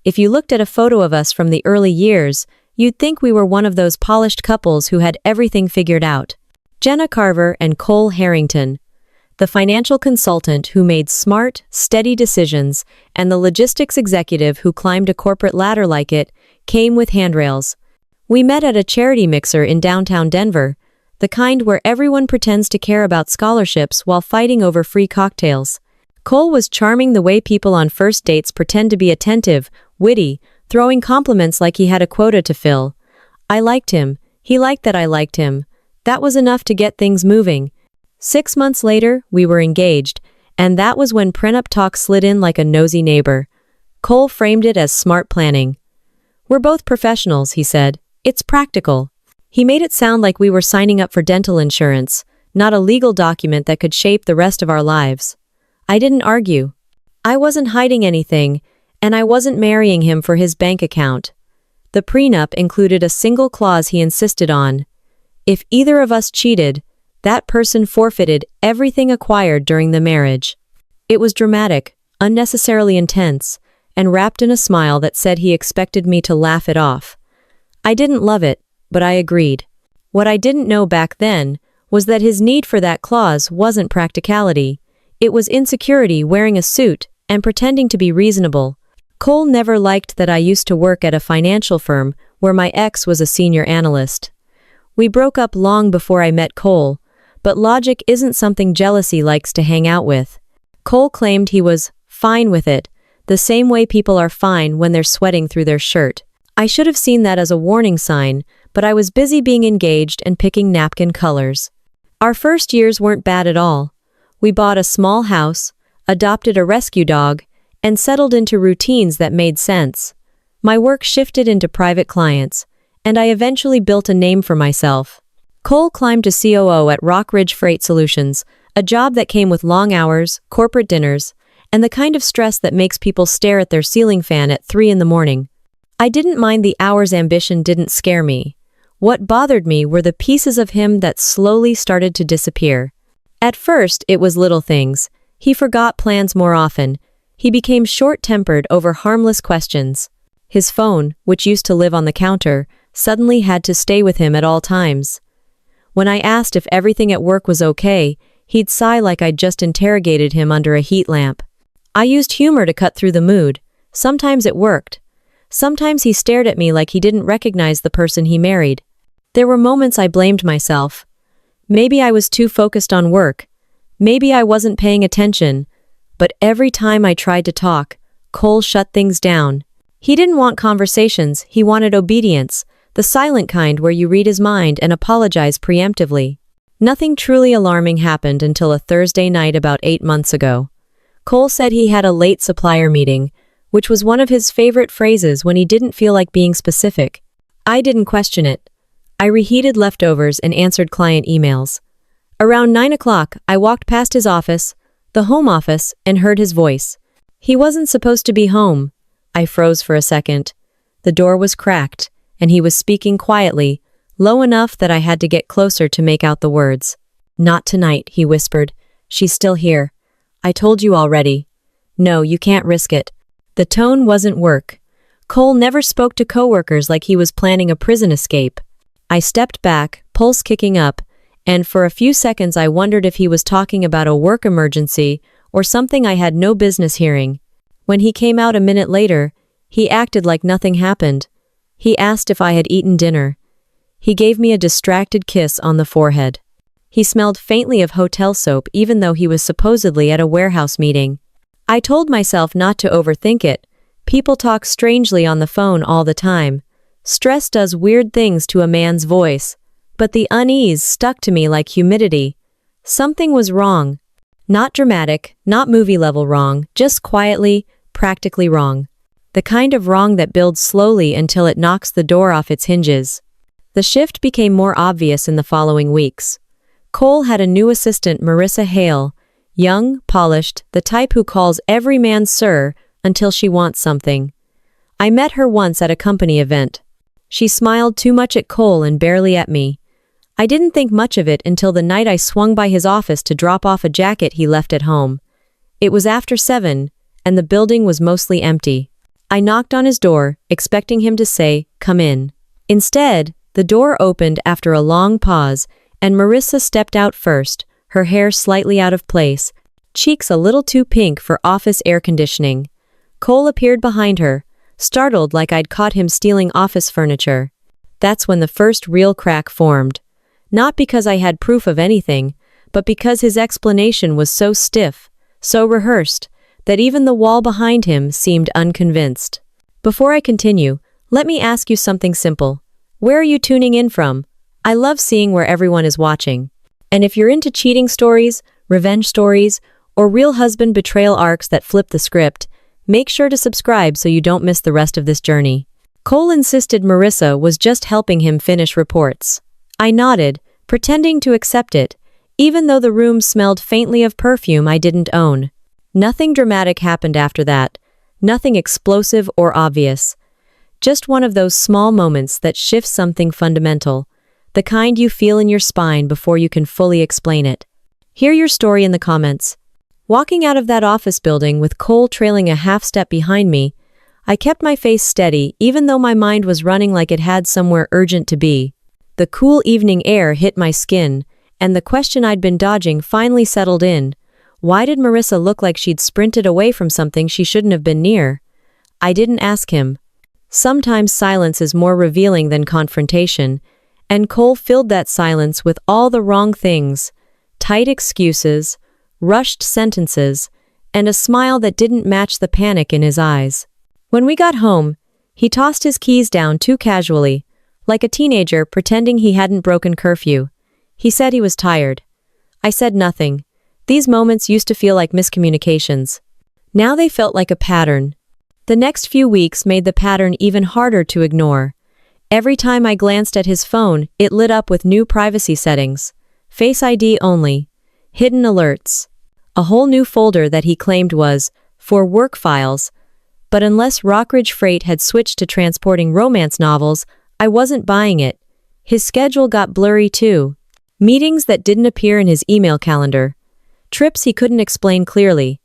If you looked at a photo of us from the early years, you'd think we were one of those polished couples who had everything figured out. Jenna Carver and Cole Harrington, the financial consultant who made smart, steady decisions, and the logistics executive who climbed a corporate ladder like it, came with handrails. We met at a charity mixer in downtown Denver, the kind where everyone pretends to care about scholarships while fighting over free cocktails. Cole was charming the way people on first dates pretend to be attentive, witty, throwing compliments like he had a quota to fill. I liked him. He liked that I liked him. That was enough to get things moving. 6 months later, we were engaged, and that was when prenup talk slid in like a nosy neighbor. Cole framed it as smart planning. "We're both professionals," he said. "It's practical." He made it sound like we were signing up for dental insurance, not a legal document that could shape the rest of our lives. I didn't argue. I wasn't hiding anything, and I wasn't marrying him for his bank account. The prenup included a single clause he insisted on. If either of us cheated, that person forfeited everything acquired during the marriage. It was dramatic, unnecessarily intense, and wrapped in a smile that said he expected me to laugh it off. I didn't love it, but I agreed. What I didn't know back then was that his need for that clause wasn't practicality. It was insecurity wearing a suit and pretending to be reasonable. Cole never liked that I used to work at a financial firm where my ex was a senior analyst. We broke up long before I met Cole, but logic isn't something jealousy likes to hang out with. Cole claimed he was fine with it, the same way people are fine when they're sweating through their shirt. I should have seen that as a warning sign, but I was busy being engaged and picking napkin colors. Our first years weren't bad at all. We bought a small house, adopted a rescue dog, and settled into routines that made sense. My work shifted into private clients, and I eventually built a name for myself. Cole climbed to COO at Rock Ridge Freight Solutions, a job that came with long hours, corporate dinners, and the kind of stress that makes people stare at their ceiling fan at 3 in the morning. I didn't mind the hours. Ambition didn't scare me. What bothered me were the pieces of him that slowly started to disappear. At first, it was little things. He forgot plans more often. He became short-tempered over harmless questions. His phone, which used to live on the counter, suddenly had to stay with him at all times. When I asked if everything at work was okay, he'd sigh like I'd just interrogated him under a heat lamp. I used humor to cut through the mood. Sometimes it worked. Sometimes he stared at me like he didn't recognize the person he married. There were moments I blamed myself. Maybe I was too focused on work. Maybe I wasn't paying attention. But every time I tried to talk, Cole shut things down. He didn't want conversations, he wanted obedience, the silent kind where you read his mind and apologize preemptively. Nothing truly alarming happened until a Thursday night about 8 months ago. Cole said he had a late supplier meeting, which was one of his favorite phrases when he didn't feel like being specific. I didn't question it. I reheated leftovers and answered client emails. Around 9 o'clock, I walked past his office, the home office, and heard his voice. He wasn't supposed to be home. I froze for a second. The door was cracked, and he was speaking quietly, low enough that I had to get closer to make out the words. "Not tonight," he whispered. "She's still here. I told you already. No, you can't risk it." The tone wasn't work. Cole never spoke to coworkers like he was planning a prison escape. I stepped back, pulse kicking up, and for a few seconds I wondered if he was talking about a work emergency or something I had no business hearing. When he came out a minute later, he acted like nothing happened. He asked if I had eaten dinner. He gave me a distracted kiss on the forehead. He smelled faintly of hotel soap even though he was supposedly at a warehouse meeting. I told myself not to overthink it. People talk strangely on the phone all the time. Stress does weird things to a man's voice. But the unease stuck to me like humidity. Something was wrong. Not dramatic, not movie-level wrong, just quietly, practically wrong. The kind of wrong that builds slowly until it knocks the door off its hinges. The shift became more obvious in the following weeks. Cole had a new assistant, Marissa Hale, young, polished, the type who calls every man sir until she wants something. I met her once at a company event. She smiled too much at Cole and barely at me. I didn't think much of it until the night I swung by his office to drop off a jacket he left at home. It was after 7, and the building was mostly empty. I knocked on his door, expecting him to say, "Come in." Instead, the door opened after a long pause, and Marissa stepped out first, her hair slightly out of place, cheeks a little too pink for office air conditioning. Cole appeared behind her, startled like I'd caught him stealing office furniture. That's when the first real crack formed. Not because I had proof of anything, but because his explanation was so stiff, so rehearsed, that even the wall behind him seemed unconvinced. Before I continue, let me ask you something simple. Where are you tuning in from? I love seeing where everyone is watching. And if you're into cheating stories, revenge stories, or real husband betrayal arcs that flip the script, make sure to subscribe so you don't miss the rest of this journey. Cole insisted Marissa was just helping him finish reports. I nodded, pretending to accept it, even though the room smelled faintly of perfume I didn't own. Nothing dramatic happened after that, nothing explosive or obvious. Just one of those small moments that shifts something fundamental, the kind you feel in your spine before you can fully explain it. Hear your story in the comments. Walking out of that office building with Cole trailing a half step behind me, I kept my face steady even though my mind was running like it had somewhere urgent to be. The cool evening air hit my skin, and the question I'd been dodging finally settled in. Why did Marissa look like she'd sprinted away from something she shouldn't have been near? I didn't ask him. Sometimes silence is more revealing than confrontation, and Cole filled that silence with all the wrong things: tight excuses, rushed sentences, and a smile that didn't match the panic in his eyes. When we got home, he tossed his keys down too casually, like a teenager pretending he hadn't broken curfew. He said he was tired. I said nothing. These moments used to feel like miscommunications. Now they felt like a pattern. The next few weeks made the pattern even harder to ignore. Every time I glanced at his phone, it lit up with new privacy settings. Face ID only. Hidden alerts. A whole new folder that he claimed was for work files. But unless Rockridge Freight had switched to transporting romance novels, I wasn't buying it. His schedule got blurry too. Meetings that didn't appear in his email calendar. Trips he couldn't explain clearly.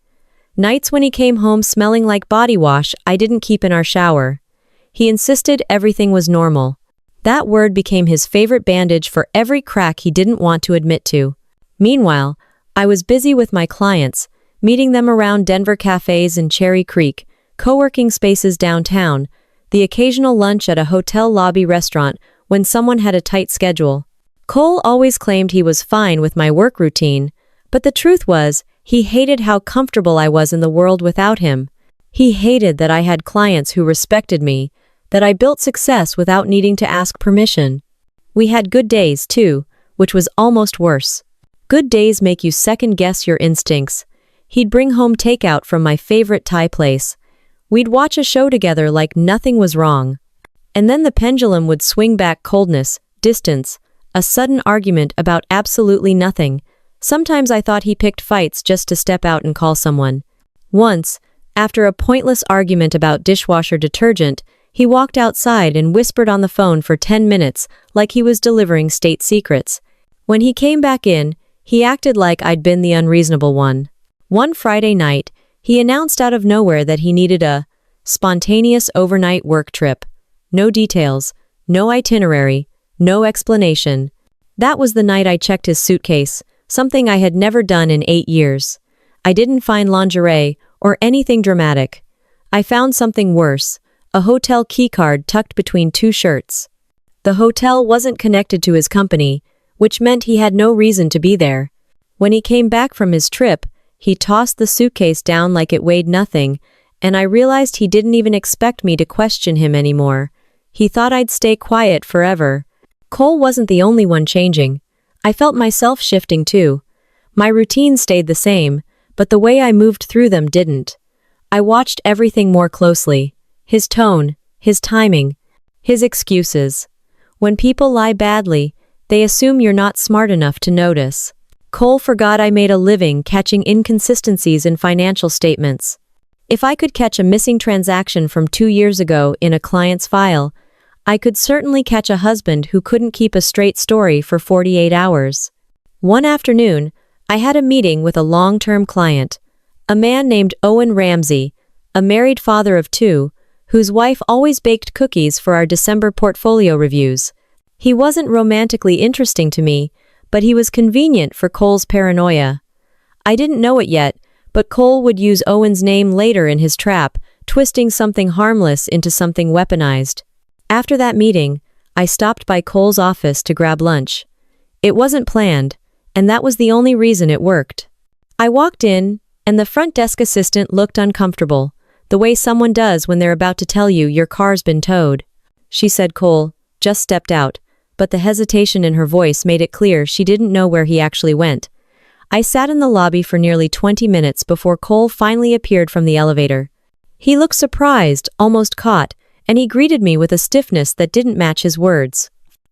Nights when he came home smelling like body wash I didn't keep in our shower. He insisted everything was normal. That word became his favorite bandage for every crack he didn't want to admit to. Meanwhile, I was busy with my clients, meeting them around Denver cafes in Cherry Creek, co-working spaces downtown, the occasional lunch at a hotel lobby restaurant when someone had a tight schedule. Cole always claimed he was fine with my work routine, but the truth was, he hated how comfortable I was in the world without him. He hated that I had clients who respected me, that I built success without needing to ask permission. We had good days, too, which was almost worse. Good days make you second-guess your instincts. He'd bring home takeout from my favorite Thai place. We'd watch a show together like nothing was wrong. And then the pendulum would swing back: coldness, distance, a sudden argument about absolutely nothing. Sometimes I thought he picked fights just to step out and call someone. Once, after a pointless argument about dishwasher detergent, he walked outside and whispered on the phone for 10 minutes like he was delivering state secrets. When he came back in, he acted like I'd been the unreasonable one. One Friday night, he announced out of nowhere that he needed a spontaneous overnight work trip. No details, no itinerary, no explanation. That was the night I checked his suitcase, something I had never done in 8 years. I didn't find lingerie or anything dramatic. I found something worse: a hotel keycard tucked between 2 shirts. The hotel wasn't connected to his company, which meant he had no reason to be there. When he came back from his trip, he tossed the suitcase down like it weighed nothing, and I realized he didn't even expect me to question him anymore. He thought I'd stay quiet forever. Cole wasn't the only one changing. I felt myself shifting too. My routines stayed the same, but the way I moved through them didn't. I watched everything more closely. His tone, his timing, his excuses. When people lie badly, they assume you're not smart enough to notice. Cole forgot I made a living catching inconsistencies in financial statements. If I could catch a missing transaction from 2 years ago in a client's file, I could certainly catch a husband who couldn't keep a straight story for 48 hours. One afternoon, I had a meeting with a long-term client, a man named Owen Ramsey, a married father of 2, whose wife always baked cookies for our December portfolio reviews. He wasn't romantically interesting to me, but he was convenient for Cole's paranoia. I didn't know it yet, but Cole would use Owen's name later in his trap, twisting something harmless into something weaponized. After that meeting, I stopped by Cole's office to grab lunch. It wasn't planned, and that was the only reason it worked. I walked in, and the front desk assistant looked uncomfortable, the way someone does when they're about to tell you your car's been towed. She said Cole just stepped out, but the hesitation in her voice made it clear she didn't know where he actually went. I sat in the lobby for nearly 20 minutes before Cole finally appeared from the elevator. He looked surprised, almost caught, and he greeted me with a stiffness that didn't match his words.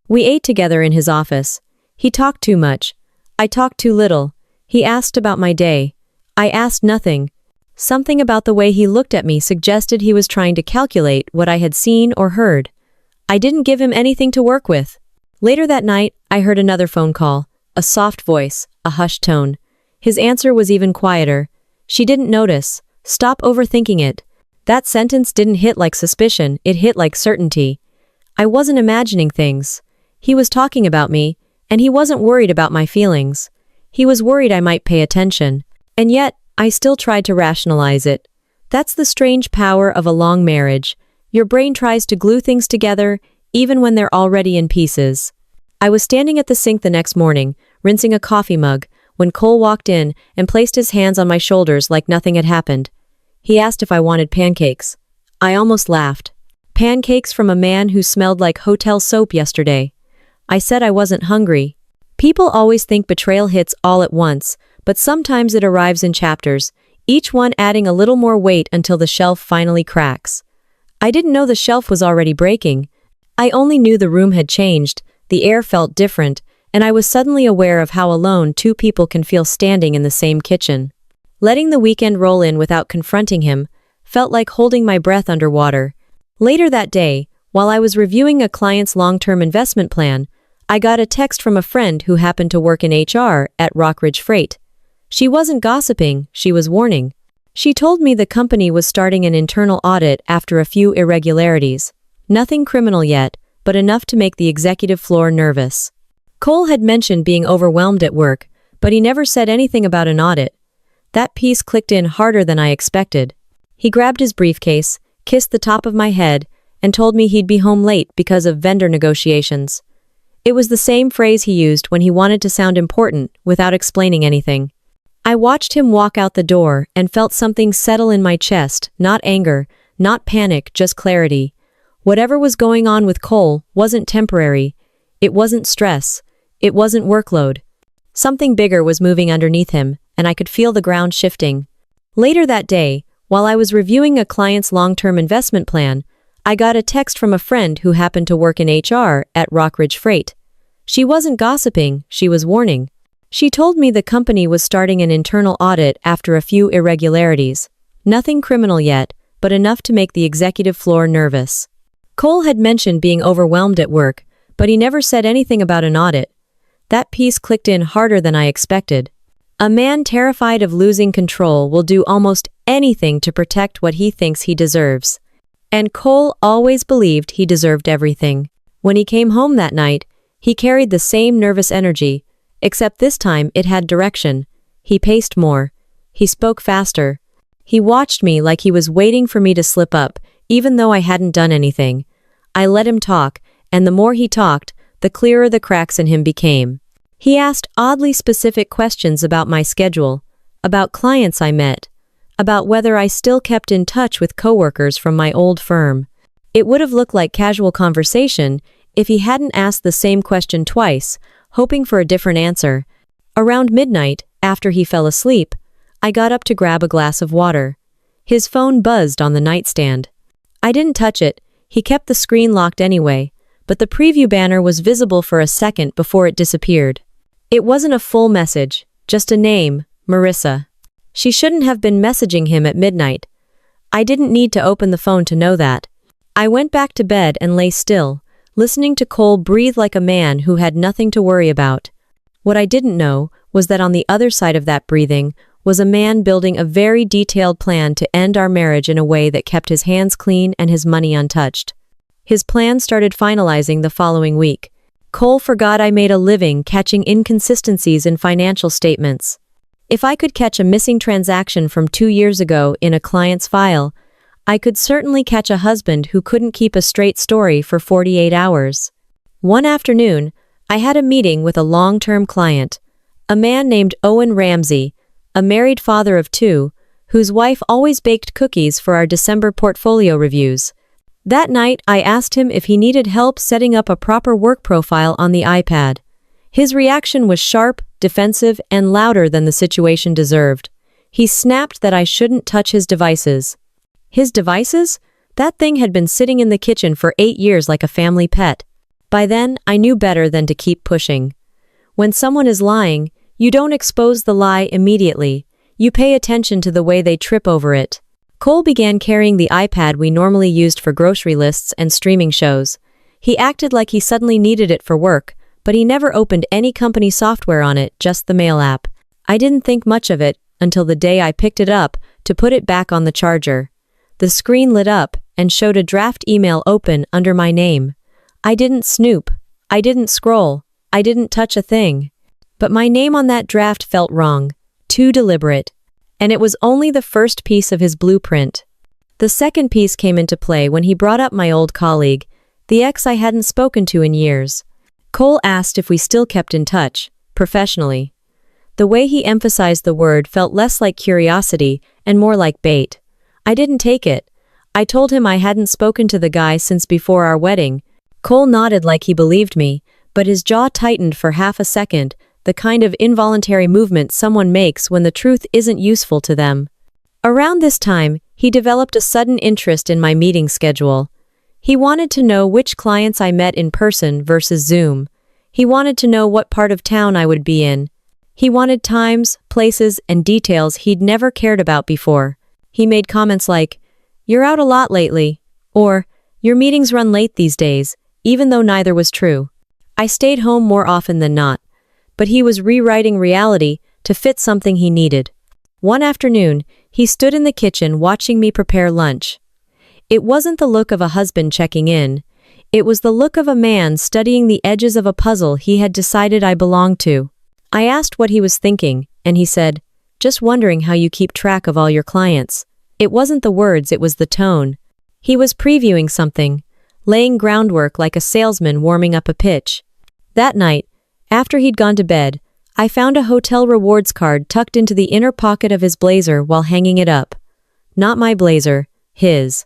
We ate together in his office. He talked too much. I talked too little. He asked about my day. I asked nothing. Something about the way he looked at me suggested he was trying to calculate what I had seen or heard. I didn't give him anything to work with. Later that night, I heard another phone call, a soft voice, a hushed tone. His answer was even quieter. She didn't notice. Stop overthinking it. That sentence didn't hit like suspicion, it hit like certainty. I wasn't imagining things. He was talking about me, and he wasn't worried about my feelings. He was worried I might pay attention. And yet, I still tried to rationalize it. That's the strange power of a long marriage. Your brain tries to glue things together, even when they're already in pieces. I was standing at the sink the next morning, rinsing a coffee mug, when Cole walked in and placed his hands on my shoulders like nothing had happened. He asked if I wanted pancakes. I almost laughed. Pancakes from a man who smelled like hotel soap yesterday. I said I wasn't hungry. People always think betrayal hits all at once, but sometimes it arrives in chapters, each one adding a little more weight until the shelf finally cracks. I didn't know the shelf was already breaking. I only knew the room had changed, the air felt different, and I was suddenly aware of how alone two people can feel standing in the same kitchen. Letting the weekend roll in without confronting him felt like holding my breath underwater. Later that day, while I was reviewing a client's long-term investment plan, I got a text from a friend who happened to work in HR at Rockridge Freight. She wasn't gossiping, she was warning. She told me the company was starting an internal audit after a few irregularities. Nothing criminal yet, but enough to make the executive floor nervous. Cole had mentioned being overwhelmed at work, but he never said anything about an audit. That piece clicked in harder than I expected. He grabbed his briefcase, kissed the top of my head, and told me he'd be home late because of vendor negotiations. It was the same phrase he used when he wanted to sound important without explaining anything. I watched him walk out the door and felt something settle in my chest, not anger, not panic, just clarity. Whatever was going on with Cole wasn't temporary. It wasn't stress. It wasn't workload. Something bigger was moving underneath him, and I could feel the ground shifting. Later that day, while I was reviewing a client's long-term investment plan, I got a text from a friend who happened to work in HR at Rockridge Freight. She wasn't gossiping, she was warning. She told me the company was starting an internal audit after a few irregularities. Nothing criminal yet, but enough to make the executive floor nervous. Cole had mentioned being overwhelmed at work, but he never said anything about an audit. That piece clicked in harder than I expected. A man terrified of losing control will do almost anything to protect what he thinks he deserves. And Cole always believed he deserved everything. When he came home that night, he carried the same nervous energy, except this time it had direction. He paced more. He spoke faster. He watched me like he was waiting for me to slip up, even though I hadn't done anything. I let him talk, and the more he talked, the clearer the cracks in him became. He asked oddly specific questions about my schedule, about clients I met, about whether I still kept in touch with coworkers from my old firm. It would have looked like casual conversation if he hadn't asked the same question twice, hoping for a different answer. Around midnight, after he fell asleep, I got up to grab a glass of water. His phone buzzed on the nightstand. I didn't touch it. He kept the screen locked anyway, but the preview banner was visible for a second before it disappeared. It wasn't a full message, just a name, Marissa. She shouldn't have been messaging him at midnight. I didn't need to open the phone to know that. I went back to bed and lay still, listening to Cole breathe like a man who had nothing to worry about. What I didn't know was that on the other side of that breathing was a man building a very detailed plan to end our marriage in a way that kept his hands clean and his money untouched. His plan started finalizing the following week. Cole forgot I made a living catching inconsistencies in financial statements. If I could catch a missing transaction from 2 years ago in a client's file, I could certainly catch a husband who couldn't keep a straight story for 48 hours. One afternoon, I had a meeting with a long-term client, a man named Owen Ramsey, a married father of 2, whose wife always baked cookies for our December portfolio reviews. That night, I asked him if he needed help setting up a proper work profile on the iPad. His reaction was sharp, defensive, and louder than the situation deserved. He snapped that I shouldn't touch his devices. His devices? That thing had been sitting in the kitchen for 8 years like a family pet. By then, I knew better than to keep pushing. When someone is lying, you don't expose the lie immediately. You pay attention to the way they trip over it. Cole began carrying the iPad we normally used for grocery lists and streaming shows. He acted like he suddenly needed it for work, but he never opened any company software on it, just the mail app. I didn't think much of it until the day I picked it up to put it back on the charger. The screen lit up and showed a draft email open under my name. I didn't snoop. I didn't scroll. I didn't touch a thing. But my name on that draft felt wrong, too deliberate. And it was only the first piece of his blueprint. The second piece came into play when he brought up my old colleague, the ex I hadn't spoken to in years. Cole asked if we still kept in touch, professionally. The way he emphasized the word felt less like curiosity and more like bait. I didn't take it. I told him I hadn't spoken to the guy since before our wedding. Cole nodded like he believed me, but his jaw tightened for half a second, the kind of involuntary movement someone makes when the truth isn't useful to them. Around this time, he developed a sudden interest in my meeting schedule. He wanted to know which clients I met in person versus Zoom. He wanted to know what part of town I would be in. He wanted times, places, and details he'd never cared about before. He made comments like, "You're out a lot lately," or "Your meetings run late these days," even though neither was true. I stayed home more often than not, but he was rewriting reality to fit something he needed. One afternoon, he stood in the kitchen watching me prepare lunch. It wasn't the look of a husband checking in. It was the look of a man studying the edges of a puzzle he had decided I belonged to. I asked what he was thinking, and he said, "Just wondering how you keep track of all your clients." It wasn't the words, it was the tone. He was previewing something, laying groundwork like a salesman warming up a pitch. That night, after he'd gone to bed, I found a hotel rewards card tucked into the inner pocket of his blazer while hanging it up. Not my blazer, his.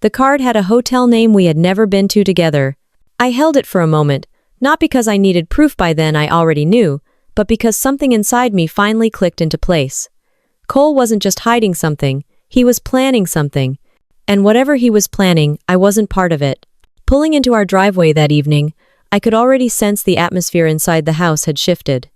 The card had a hotel name we had never been to together. I held it for a moment, not because I needed proof by then I already knew, but because something inside me finally clicked into place. Cole wasn't just hiding something, he was planning something. And whatever he was planning, I wasn't part of it. Pulling into our driveway that evening, I could already sense the atmosphere inside the house had shifted.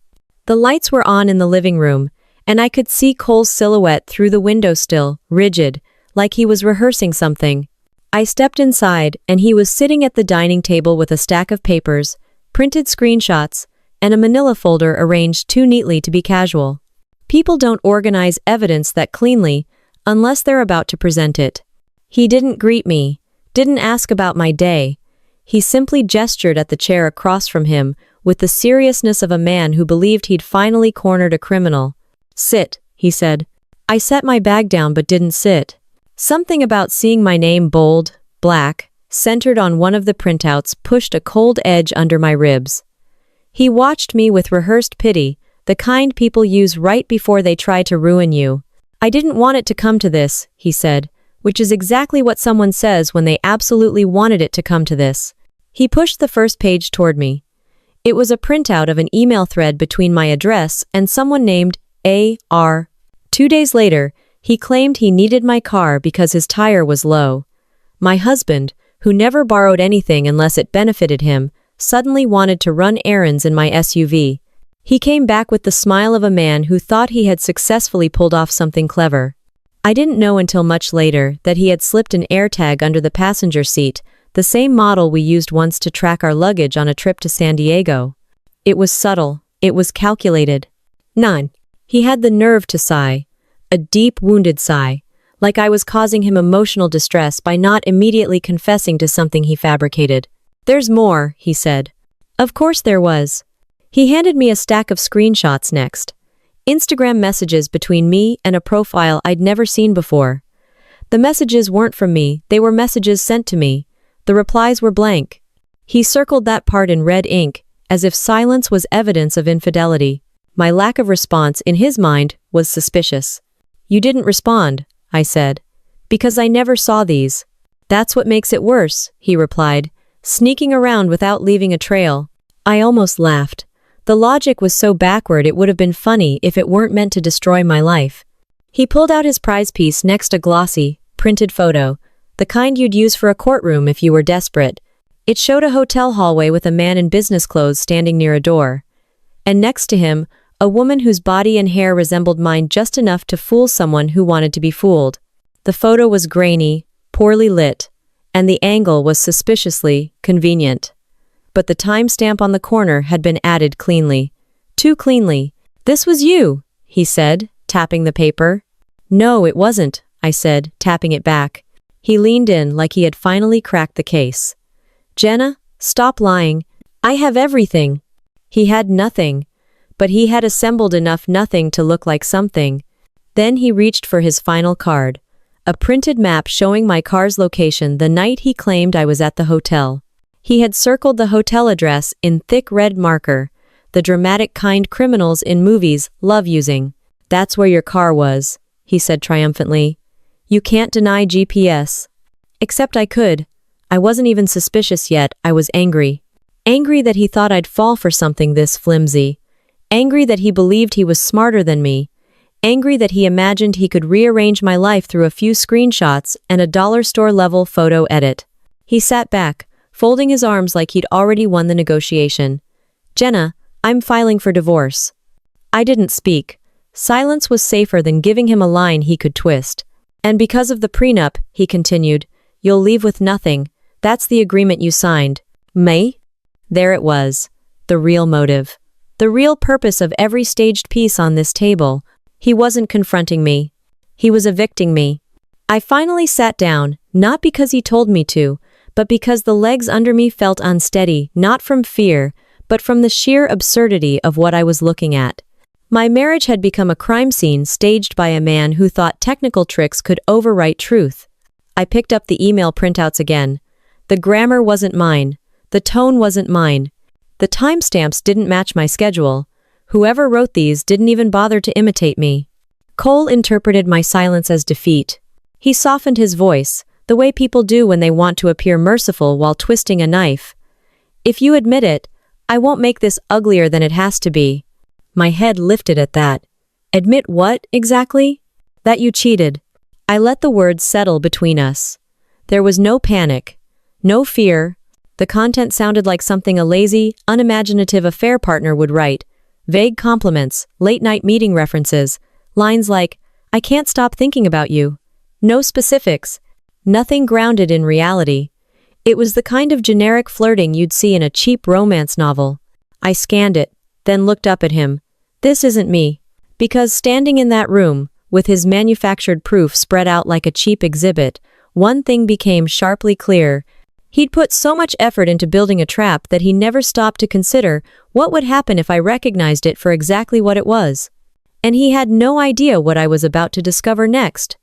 The lights were on in the living room, and I could see Cole's silhouette through the window still, rigid, like he was rehearsing something. I stepped inside, and he was sitting at the dining table with a stack of papers, printed screenshots, and a manila folder arranged too neatly to be casual. People don't organize evidence that cleanly unless they're about to present it. He didn't greet me, didn't ask about my day. He simply gestured at the chair across from him with the seriousness of a man who believed he'd finally cornered a criminal. "Sit," he said. I set my bag down but didn't sit. Something about seeing my name bold, black, centered on one of the printouts pushed a cold edge under my ribs. He watched me with rehearsed pity, the kind people use right before they try to ruin you. "I didn't want it to come to this," he said, which is exactly what someone says when they absolutely wanted it to come to this. He pushed the first page toward me. It was a printout of an email thread between my address and someone named A.R. 2 days later, he claimed he needed my car because his tire was low. My husband, who never borrowed anything unless it benefited him, suddenly wanted to run errands in my SUV. He came back with the smile of a man who thought he had successfully pulled off something clever. I didn't know until much later that he had slipped an AirTag under the passenger seat, the same model we used once to track our luggage on a trip to San Diego. It was subtle. It was calculated. 9. He had the nerve to sigh, a deep, wounded sigh, like I was causing him emotional distress by not immediately confessing to something he fabricated. "There's more," he said. Of course there was. He handed me a stack of screenshots next. Instagram messages between me and a profile I'd never seen before. The messages weren't from me, they were messages sent to me. The replies were blank. He circled that part in red ink, as if silence was evidence of infidelity. My lack of response, in his mind, was suspicious. "You didn't respond," I said. "Because I never saw these." "That's what makes it worse," he replied, sneaking around without leaving a trail. I almost laughed. The logic was so backward it would have been funny if it weren't meant to destroy my life. He pulled out his prize piece, next a glossy, printed photo, the kind you'd use for a courtroom if you were desperate. It showed a hotel hallway with a man in business clothes standing near a door. And next to him, a woman whose body and hair resembled mine just enough to fool someone who wanted to be fooled. The photo was grainy, poorly lit, and the angle was suspiciously convenient. But the timestamp on the corner had been added cleanly. Too cleanly. "This was you," he said, tapping the paper. "No, it wasn't," I said, tapping it back. He leaned in like he had finally cracked the case. "Jenna, stop lying. I have everything." He had nothing, but he had assembled enough nothing to look like something. Then he reached for his final card, a printed map showing my car's location the night he claimed I was at the hotel. He had circled the hotel address in thick red marker, the dramatic kind criminals in movies love using. "That's where your car was," he said triumphantly. "You can't deny GPS." Except I could. I wasn't even suspicious yet, I was angry. Angry that he thought I'd fall for something this flimsy. Angry that he believed he was smarter than me. Angry that he imagined he could rearrange my life through a few screenshots and a dollar store level photo edit. He sat back, folding his arms like he'd already won the negotiation. "Jenna, I'm filing for divorce." I didn't speak. Silence was safer than giving him a line he could twist. "And because of the prenup," he continued, "you'll leave with nothing. That's the agreement you signed." Me? There it was. The real motive. The real purpose of every staged piece on this table. He wasn't confronting me. He was evicting me. I finally sat down, not because he told me to, but because the legs under me felt unsteady, not from fear, but from the sheer absurdity of what I was looking at. My marriage had become a crime scene staged by a man who thought technical tricks could overwrite truth. I picked up the email printouts again. The grammar wasn't mine. The tone wasn't mine. The timestamps didn't match my schedule. Whoever wrote these didn't even bother to imitate me. Cole interpreted my silence as defeat. He softened his voice, the way people do when they want to appear merciful while twisting a knife. "If you admit it, I won't make this uglier than it has to be." My head lifted at that. "Admit what, exactly?" "That you cheated." I let the words settle between us. There was no panic, no fear. The content sounded like something a lazy, unimaginative affair partner would write. Vague compliments, late-night meeting references, lines like, "I can't stop thinking about you." No specifics. Nothing grounded in reality. It was the kind of generic flirting you'd see in a cheap romance novel. I scanned it, then looked up at him. This isn't me. Because standing in that room, with his manufactured proof spread out like a cheap exhibit, one thing became sharply clear. He'd put so much effort into building a trap that he never stopped to consider what would happen if I recognized it for exactly what it was. And he had no idea what I was about to discover next.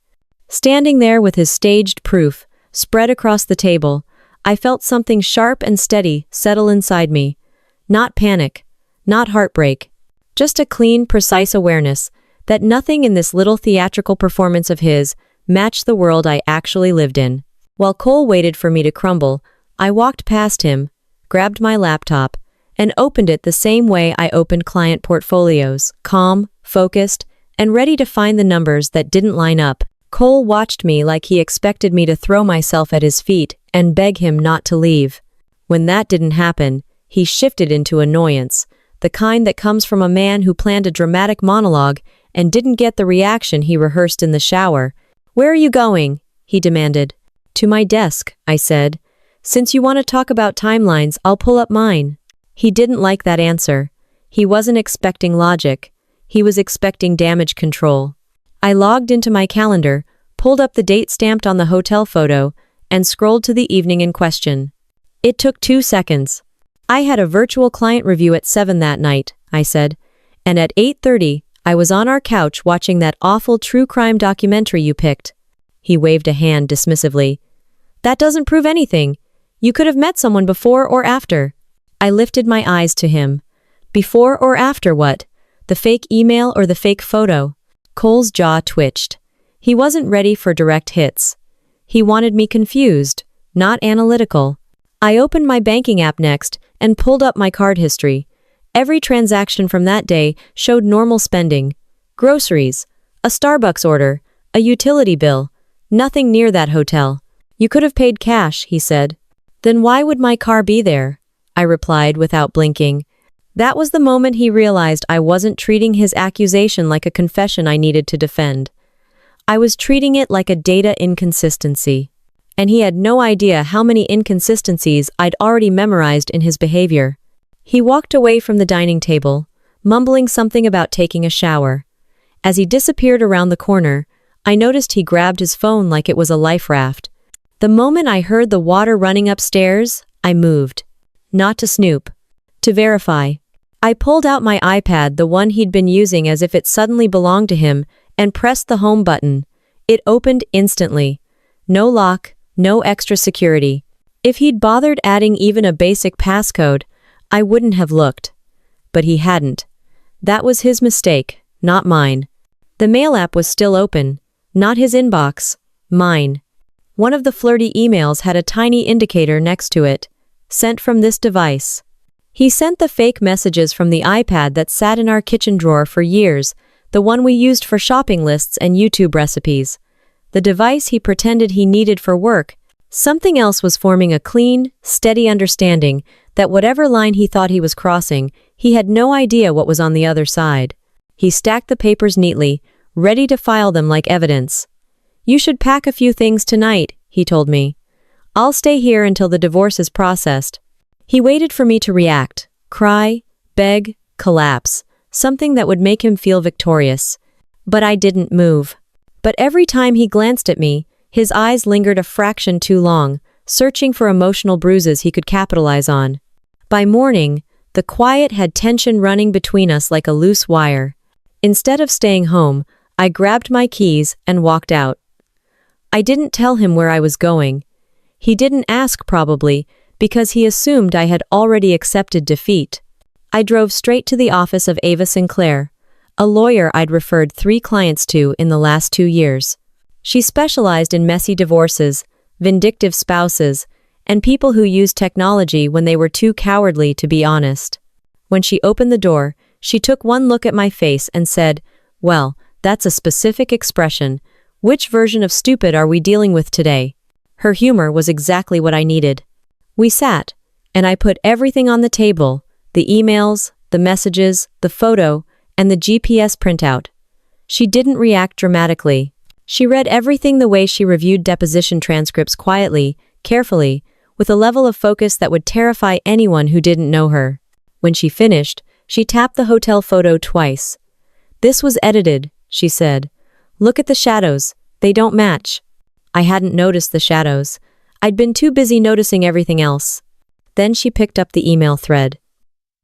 Standing there with his staged proof, spread across the table, I felt something sharp and steady settle inside me. Not panic, not heartbreak, just a clean, precise awareness that nothing in this little theatrical performance of his matched the world I actually lived in. While Cole waited for me to crumble, I walked past him, grabbed my laptop, and opened it the same way I opened client portfolios, calm, focused, and ready to find the numbers that didn't line up. Cole watched me like he expected me to throw myself at his feet and beg him not to leave. When that didn't happen, he shifted into annoyance, the kind that comes from a man who planned a dramatic monologue and didn't get the reaction he rehearsed in the shower. "Where are you going?" he demanded. "To my desk," I said. "Since you want to talk about timelines, I'll pull up mine." He didn't like that answer. He wasn't expecting logic. He was expecting damage control. I logged into my calendar, pulled up the date stamped on the hotel photo, and scrolled to the evening in question. It took 2 seconds. I had a virtual client review at 7 that night, I said, and at 8:30, I was on our couch watching that awful true crime documentary you picked. He waved a hand dismissively. That doesn't prove anything. You could have met someone before or after. I lifted my eyes to him. Before or after what? The fake email or the fake photo? Cole's jaw twitched. He wasn't ready for direct hits. He wanted me confused, not analytical. I opened my banking app next and pulled up my card history. Every transaction from that day showed normal spending. Groceries, a Starbucks order, a utility bill. Nothing near that hotel. You could have paid cash, he said. Then why would my car be there? I replied without blinking. That was the moment he realized I wasn't treating his accusation like a confession I needed to defend. I was treating it like a data inconsistency. And he had no idea how many inconsistencies I'd already memorized in his behavior. He walked away from the dining table, mumbling something about taking a shower. As he disappeared around the corner, I noticed he grabbed his phone like it was a life raft. The moment I heard the water running upstairs, I moved. Not to snoop. To verify. I pulled out my iPad, the one he'd been using as if it suddenly belonged to him, and pressed the home button. It opened instantly. No lock, no extra security. If he'd bothered adding even a basic passcode, I wouldn't have looked. But he hadn't. That was his mistake, not mine. The mail app was still open. Not his inbox, mine. One of the flirty emails had a tiny indicator next to it. Sent from this device. He sent the fake messages from the iPad that sat in our kitchen drawer for years, the one we used for shopping lists and YouTube recipes. The device he pretended he needed for work. Something else was forming a clean, steady understanding that whatever line he thought he was crossing, he had no idea what was on the other side. He stacked the papers neatly, ready to file them like evidence. You should pack a few things tonight, he told me. I'll stay here until the divorce is processed. He waited for me to react, cry, beg, collapse, something that would make him feel victorious. But I didn't move. But every time he glanced at me, his eyes lingered a fraction too long, searching for emotional bruises he could capitalize on. By morning, the quiet had tension running between us like a loose wire. Instead of staying home, I grabbed my keys and walked out. I didn't tell him where I was going. He didn't ask probably, because he assumed I had already accepted defeat. I drove straight to the office of Ava Sinclair, a lawyer I'd referred 3 clients to in the last 2 years. She specialized in messy divorces, vindictive spouses, and people who used technology when they were too cowardly to be honest. When she opened the door, she took one look at my face and said, "Well, that's a specific expression. Which version of stupid are we dealing with today?" Her humor was exactly what I needed. We sat, and I put everything on the table, the emails, the messages, the photo, and the GPS printout. She didn't react dramatically. She read everything the way she reviewed deposition transcripts quietly, carefully, with a level of focus that would terrify anyone who didn't know her. When she finished, she tapped the hotel photo twice. "This was edited," she said. "Look at the shadows. They don't match." I hadn't noticed the shadows. I'd been too busy noticing everything else. Then she picked up the email thread.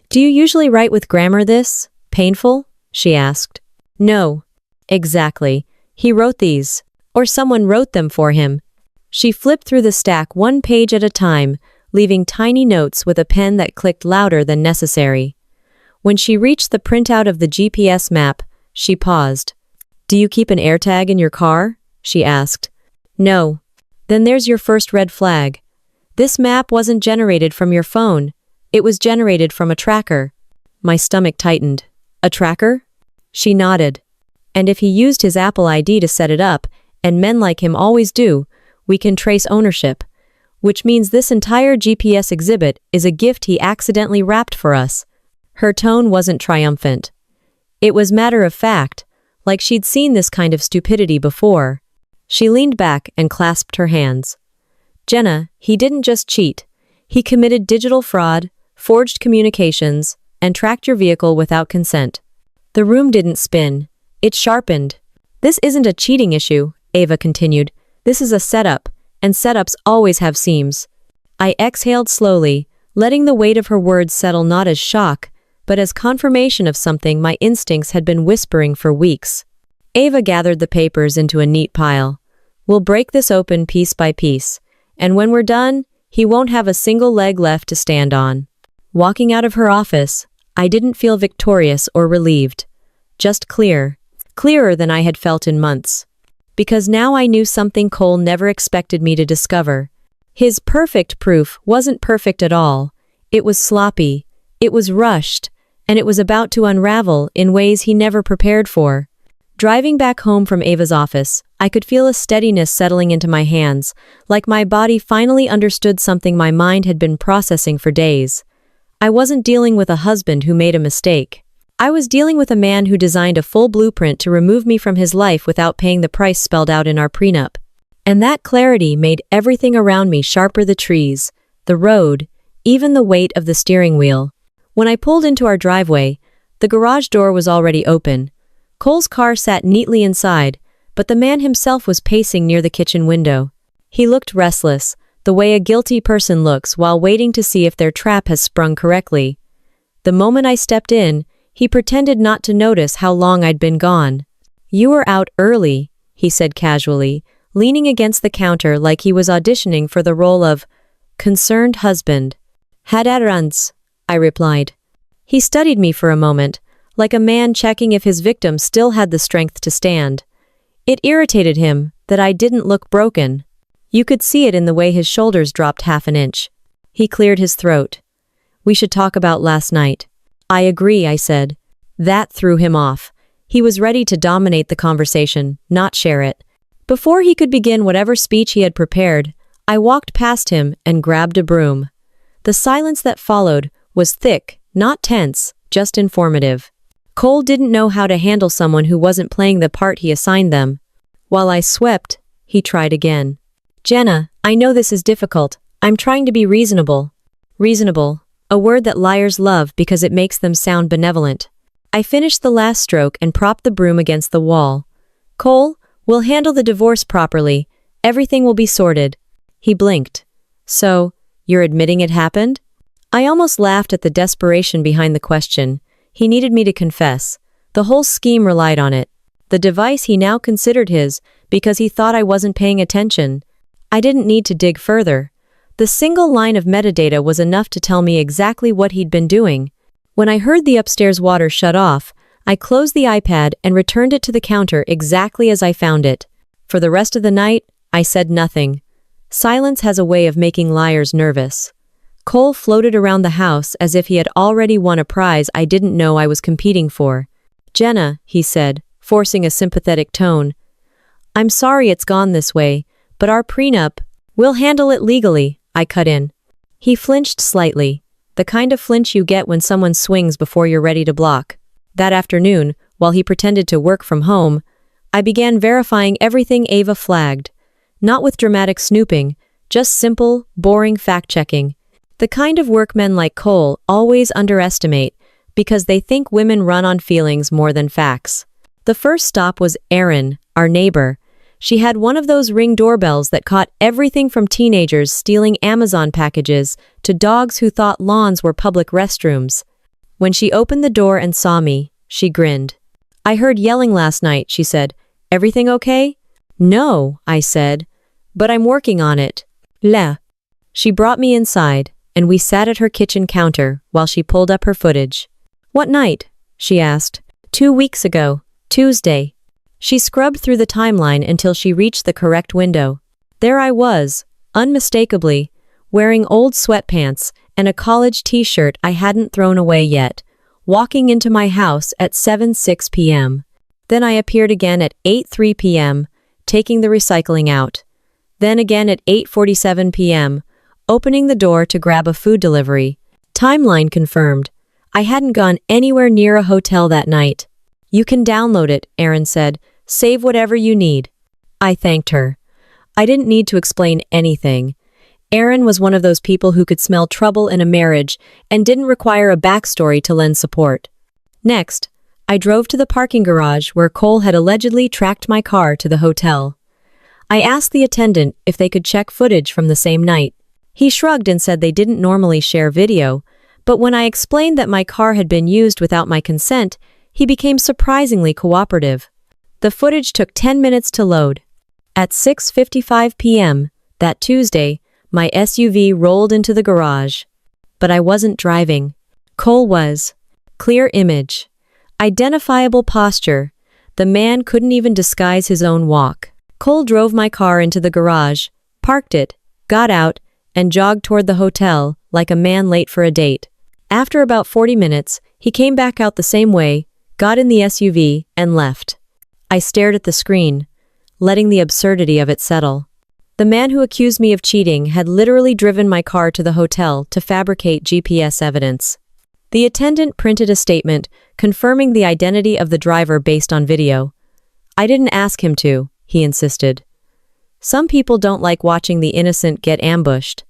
"Do you usually write with grammar this? Painful?" she asked. "No." "Exactly. He wrote these. Or someone wrote them for him." She flipped through the stack 1 page at a time, leaving tiny notes with a pen that clicked louder than necessary. When she reached the printout of the GPS map, she paused. "Do you keep an AirTag in your car?" she asked. "No." "Then there's your first red flag. This map wasn't generated from your phone. It was generated from a tracker." My stomach tightened. "A tracker?" She nodded. "And if he used his Apple ID to set it up, and men like him always do, we can trace ownership. Which means this entire GPS exhibit is a gift he accidentally wrapped for us." Her tone wasn't triumphant. It was matter of fact, like she'd seen this kind of stupidity before. She leaned back and clasped her hands. "Jenna, he didn't just cheat. He committed digital fraud, forged communications, and tracked your vehicle without consent. The room didn't spin. It sharpened. This isn't a cheating issue, Ava continued. This is a setup, and setups always have seams. I exhaled slowly, letting the weight of her words settle not as shock, but as confirmation of something my instincts had been whispering for weeks. Ava gathered the papers into a neat pile. We'll break this open piece by piece, and when we're done, he won't have a single leg left to stand on. Walking out of her office, I didn't feel victorious or relieved. Just clear. Clearer than I had felt in months. Because now I knew something Cole never expected me to discover. His perfect proof wasn't perfect at all. It was sloppy, it was rushed, and it was about to unravel in ways he never prepared for. Driving back home from Ava's office, I could feel a steadiness settling into my hands, like my body finally understood something my mind had been processing for days. I wasn't dealing with a husband who made a mistake. I was dealing with a man who designed a full blueprint to remove me from his life without paying the price spelled out in our prenup. And that clarity made everything around me sharper: the trees, the road, even the weight of the steering wheel. When I pulled into our driveway, the garage door was already open. Cole's car sat neatly inside, but the man himself was pacing near the kitchen window. He looked restless, the way a guilty person looks while waiting to see if their trap has sprung correctly. The moment I stepped in, he pretended not to notice how long I'd been gone. "You were out early," he said casually, leaning against the counter like he was auditioning for the role of concerned husband. "Had errands," I replied. He studied me for a moment, like a man checking if his victim still had the strength to stand. It irritated him that I didn't look broken. You could see it in the way his shoulders dropped half an inch. He cleared his throat. "We should talk about last night." "I agree," I said. That threw him off. He was ready to dominate the conversation, not share it. Before he could begin whatever speech he had prepared, I walked past him and grabbed a broom. The silence that followed was thick, not tense, just informative. Cole didn't know how to handle someone who wasn't playing the part he assigned them. While I swept, he tried again. "Jenna, I know this is difficult. I'm trying to be reasonable." Reasonable, a word that liars love because it makes them sound benevolent. I finished the last stroke and propped the broom against the wall. "Cole, we'll handle the divorce properly. Everything will be sorted." He blinked. "So, you're admitting it happened?" I almost laughed at the desperation behind the question. He needed me to confess. The whole scheme relied on it. The device he now considered his because he thought I wasn't paying attention. I didn't need to dig further. The single line of metadata was enough to tell me exactly what he'd been doing. When I heard the upstairs water shut off, I closed the iPad and returned it to the counter exactly as I found it. For the rest of the night, I said nothing. Silence has a way of making liars nervous. Cole floated around the house as if he had already won a prize I didn't know I was competing for. "Jenna," he said, forcing a sympathetic tone. "I'm sorry it's gone this way, but our prenup, we'll handle it legally," I cut in. He flinched slightly, the kind of flinch you get when someone swings before you're ready to block. That afternoon, while he pretended to work from home, I began verifying everything Ava flagged. Not with dramatic snooping, just simple, boring fact-checking. The kind of work men like Cole always underestimate because they think women run on feelings more than facts. The first stop was Erin, our neighbor. She had one of those Ring doorbells that caught everything from teenagers stealing Amazon packages to dogs who thought lawns were public restrooms. When she opened the door and saw me, she grinned. "I heard yelling last night," she said. "Everything okay?" "No," I said, "but I'm working on it." "La." She brought me inside, and we sat at her kitchen counter while she pulled up her footage. "What night?" she asked. 2 weeks ago, Tuesday." She scrubbed through the timeline until she reached the correct window. There I was, unmistakably, wearing old sweatpants and a college t-shirt I hadn't thrown away yet, walking into my house at 7:06 p.m. Then I appeared again at 8:03 p.m., taking the recycling out. Then again at 8:47 p.m., opening the door to grab a food delivery. Timeline confirmed. I hadn't gone anywhere near a hotel that night. "You can download it," Erin said. "Save whatever you need." I thanked her. I didn't need to explain anything. Erin was one of those people who could smell trouble in a marriage and didn't require a backstory to lend support. Next, I drove to the parking garage where Cole had allegedly tracked my car to the hotel. I asked the attendant if they could check footage from the same night. He shrugged and said they didn't normally share video, but when I explained that my car had been used without my consent, he became surprisingly cooperative. The footage took 10 minutes to load. At 6:55 p.m. that Tuesday, my SUV rolled into the garage. But I wasn't driving. Cole was. Clear image. Identifiable posture. The man couldn't even disguise his own walk. Cole drove my car into the garage, parked it, got out, and jogged toward the hotel like a man late for a date. After about 40 minutes, he came back out the same way, got in the SUV, and left. I stared at the screen, letting the absurdity of it settle. The man who accused me of cheating had literally driven my car to the hotel to fabricate GPS evidence. The attendant printed a statement confirming the identity of the driver based on video. I didn't ask him to, he insisted. Some people don't like watching the innocent get ambushed.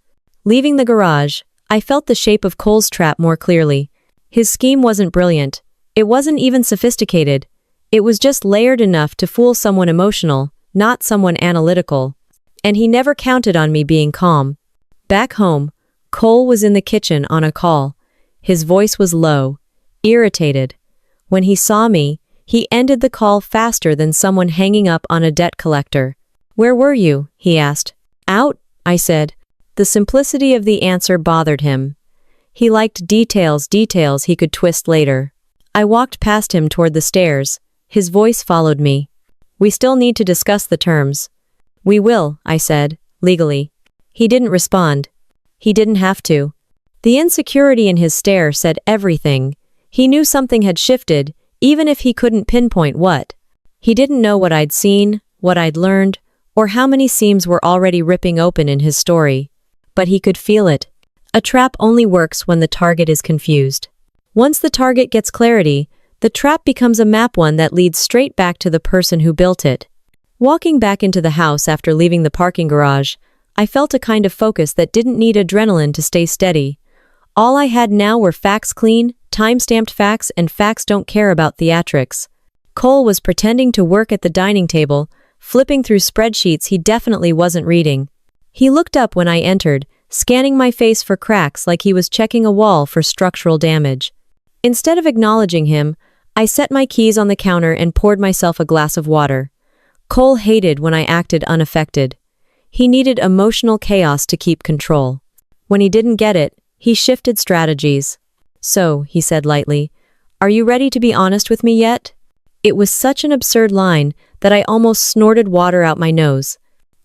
Leaving the garage, I felt the shape of Cole's trap more clearly. His scheme wasn't brilliant. It wasn't even sophisticated. It was just layered enough to fool someone emotional, not someone analytical. And he never counted on me being calm. Back home, Cole was in the kitchen on a call. His voice was low, irritated. When he saw me, he ended the call faster than someone hanging up on a debt collector. "Where were you?" he asked. "Out," I said. The simplicity of the answer bothered him. He liked details he could twist later. I walked past him toward the stairs. His voice followed me. "We still need to discuss the terms." "We will," I said, legally. He didn't respond. He didn't have to. The insecurity in his stare said everything. He knew something had shifted, even if he couldn't pinpoint what. He didn't know what I'd seen, what I'd learned, or how many seams were already ripping open in his story. But he could feel it. A trap only works when the target is confused. Once the target gets clarity, the trap becomes a map, one that leads straight back to the person who built it. Walking back into the house after leaving the parking garage, I felt a kind of focus that didn't need adrenaline to stay steady. All I had now were facts, clean, time-stamped facts, and facts don't care about theatrics. Cole was pretending to work at the dining table, flipping through spreadsheets he definitely wasn't reading. He looked up when I entered, scanning my face for cracks like he was checking a wall for structural damage. Instead of acknowledging him, I set my keys on the counter and poured myself a glass of water. Cole hated when I acted unaffected. He needed emotional chaos to keep control. When he didn't get it, he shifted strategies. "So," he said lightly, "are you ready to be honest with me yet?" It was such an absurd line that I almost snorted water out my nose.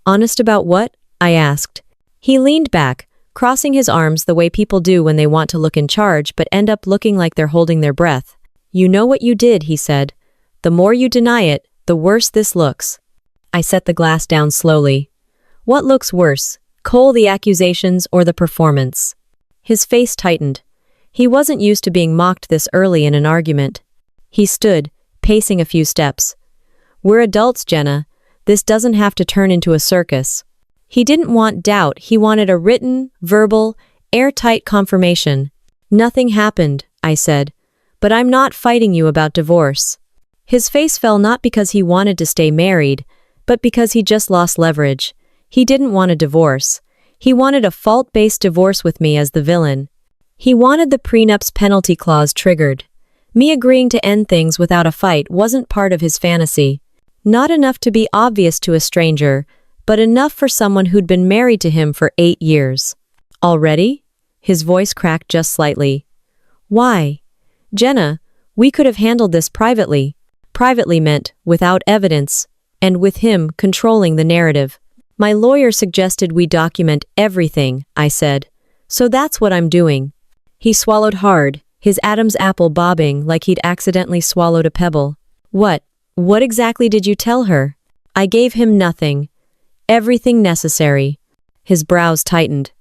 "Honest about what?" I asked. He leaned back, crossing his arms the way people do when they want to look in charge but end up looking like they're holding their breath. "You know what you did," he said. "The more you deny it, the worse this looks." I set the glass down slowly. What looks worse, Cole, the accusations, or the performance? His face tightened. He wasn't used to being mocked this early in an argument. He stood, pacing a few steps. "We're adults, Jenna. This doesn't have to turn into a circus." He didn't want doubt, he wanted a written, verbal, airtight confirmation. "Nothing happened," I said. "But I'm not fighting you about divorce." His face fell not because he wanted to stay married, but because he just lost leverage. He didn't want a divorce. He wanted a fault-based divorce with me as the villain. He wanted the prenup's penalty clause triggered. Me agreeing to end things without a fight wasn't part of his fantasy. Not enough to be obvious to a stranger, but enough for someone who'd been married to him for 8 years. "Already?" His voice cracked just slightly. "Why? Jenna, we could have handled this privately." Privately meant without evidence, and with him controlling the narrative. "My lawyer suggested we document everything," I said. "So that's what I'm doing." He swallowed hard, his Adam's apple bobbing like he'd accidentally swallowed a pebble. What exactly did you tell her?" I gave him nothing. Everything necessary. His brows tightened.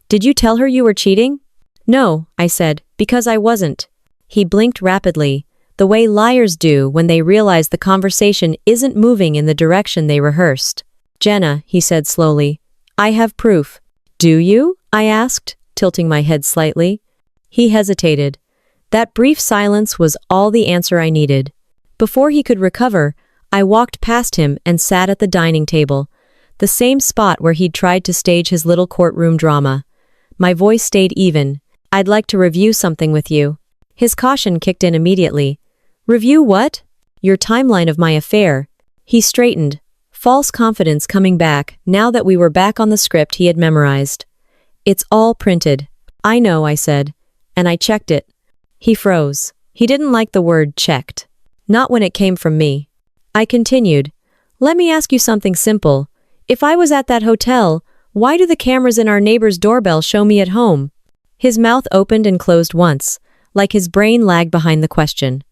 "Did you tell her you were cheating?" "No," I said, "because I wasn't." He blinked rapidly, the way liars do when they realize the conversation isn't moving in the direction they rehearsed. "Jenna," he said slowly, "I have proof." "Do you?" I asked, tilting my head slightly. He hesitated. That brief silence was all the answer I needed. Before he could recover, I walked past him and sat at the dining table, the same spot where he'd tried to stage his little courtroom drama. My voice stayed even. "I'd like to review something with you." His caution kicked in immediately. "Review what?" "Your timeline of my affair." He straightened, false confidence coming back now that we were back on the script he had memorized. "It's all printed." "I know," I said, "and I checked it." He froze. He didn't like the word checked. Not when it came from me. I continued, "Let me ask you something simple. If I was at that hotel, why do the cameras in our neighbor's doorbell show me at home?" His mouth opened and closed once, like his brain lagged behind the question.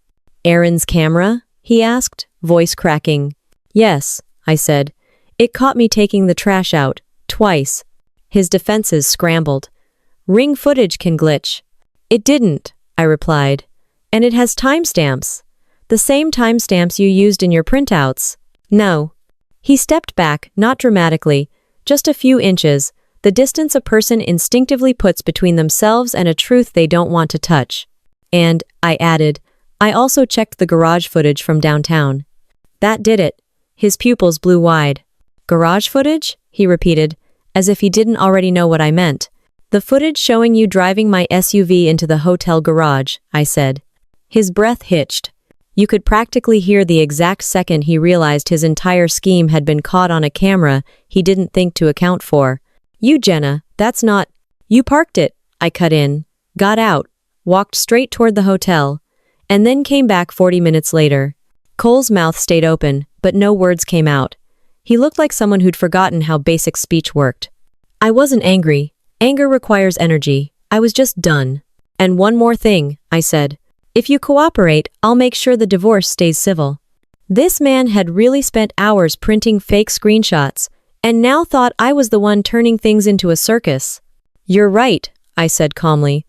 "Aaron's camera?" he asked, voice cracking. "Yes," I said. "It caught me taking the trash out, twice." His defenses scrambled. "Ring footage can glitch." "It didn't," I replied. "And it has timestamps. The same timestamps you used in your printouts." "No." He stepped back, not dramatically, just a few inches, the distance a person instinctively puts between themselves and a truth they don't want to touch. "And," I added, "I also checked the garage footage from downtown." "That did it." His pupils blew wide. "Garage footage?" he repeated, as if he didn't already know what I meant. "The footage showing you driving my SUV into the hotel garage," I said. His breath hitched. You could practically hear the exact second he realized his entire scheme had been caught on a camera he didn't think to account for. "You, Jenna, that's not—" "You parked it," I cut in, got out, walked straight toward the hotel, and then came back 40 minutes later. Cole's mouth stayed open, but no words came out. He looked like someone who'd forgotten how basic speech worked. I wasn't angry. Anger requires energy. I was just done. "And one more thing," I said. "If you cooperate, I'll make sure the divorce stays civil." This man had really spent hours printing fake screenshots, and now thought I was the one turning things into a circus. "You're right," I said calmly.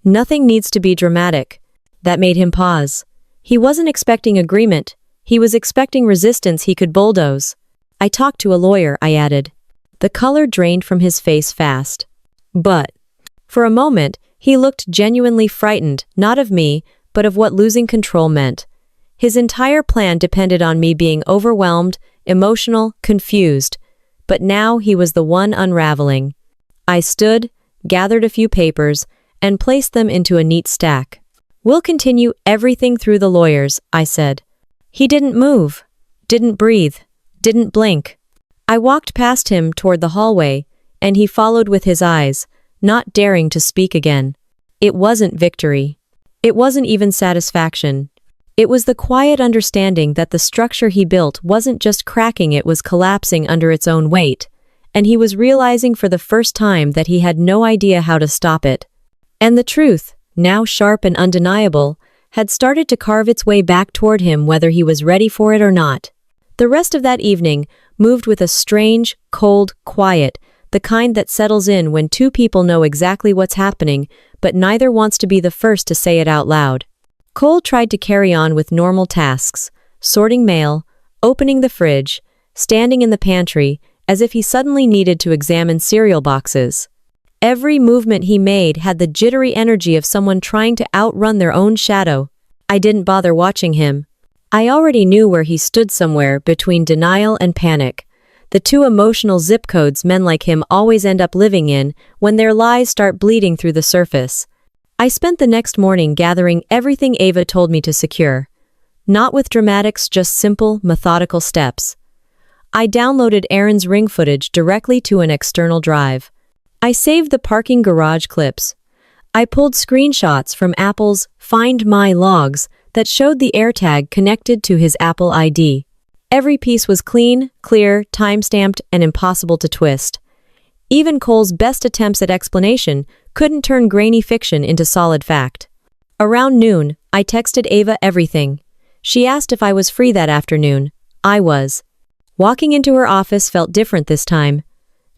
"Nothing needs to be dramatic." That made him pause. He wasn't expecting agreement. He was expecting resistance he could bulldoze. "I talked to a lawyer," I added. The color drained from his face fast. "But—" For a moment, he looked genuinely frightened, not of me, but of what losing control meant. His entire plan depended on me being overwhelmed, emotional, confused. But now he was the one unraveling. I stood, gathered a few papers, and placed them into a neat stack. "We'll continue everything through the lawyers," I said. He didn't move, didn't breathe, didn't blink. I walked past him toward the hallway, and he followed with his eyes, not daring to speak again. It wasn't victory. It wasn't even satisfaction. It was the quiet understanding that the structure he built wasn't just cracking, it was collapsing under its own weight, and he was realizing for the first time that he had no idea how to stop it. And the truth, now sharp and undeniable, had started to carve its way back toward him whether he was ready for it or not. The rest of that evening moved with a strange, cold quiet, the kind that settles in when two people know exactly what's happening, but neither wants to be the first to say it out loud. Cole tried to carry on with normal tasks, sorting mail, opening the fridge, standing in the pantry, as if he suddenly needed to examine cereal boxes. Every movement he made had the jittery energy of someone trying to outrun their own shadow. I didn't bother watching him. I already knew where he stood, somewhere between denial and panic. The two emotional zip codes men like him always end up living in when their lies start bleeding through the surface. I spent the next morning gathering everything Ava told me to secure. Not with dramatics, just simple, methodical steps. I downloaded Aaron's ring footage directly to an external drive. I saved the parking garage clips. I pulled screenshots from Apple's Find My logs that showed the AirTag connected to his Apple ID. Every piece was clean, clear, time-stamped, and impossible to twist. Even Cole's best attempts at explanation couldn't turn grainy fiction into solid fact. Around noon, I texted Ava everything. She asked if I was free that afternoon. I was. Walking into her office felt different this time.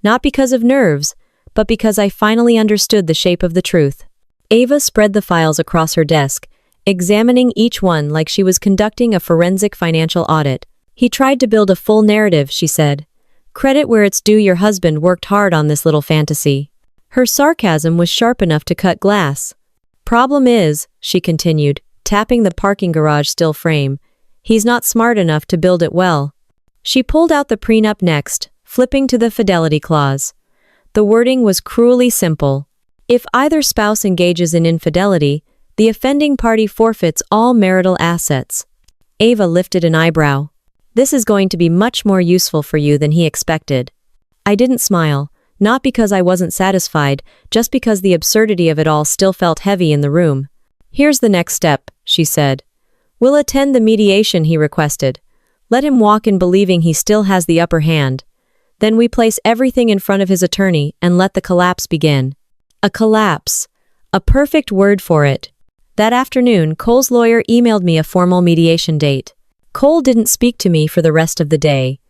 Not because of nerves, but because I finally understood the shape of the truth. Ava spread the files across her desk, examining each one like she was conducting a forensic financial audit. "He tried to build a full narrative," she said. "Credit where it's due, your husband worked hard on this little fantasy." Her sarcasm was sharp enough to cut glass. Problem is, she continued, tapping the parking garage still frame, he's not smart enough to build it well. She pulled out the prenup next, flipping to the fidelity clause. The wording was cruelly simple. If either spouse engages in infidelity, the offending party forfeits all marital assets. Ava lifted an eyebrow. This is going to be much more useful for you than he expected. I didn't smile, not because I wasn't satisfied, just because the absurdity of it all still felt heavy in the room. Here's the next step, she said. We'll attend the mediation he requested. Let him walk in believing he still has the upper hand. Then we place everything in front of his attorney and let the collapse begin. A collapse. A perfect word for it. That afternoon, Cole's lawyer emailed me a formal mediation date. Cole didn't speak to me for the rest of the day.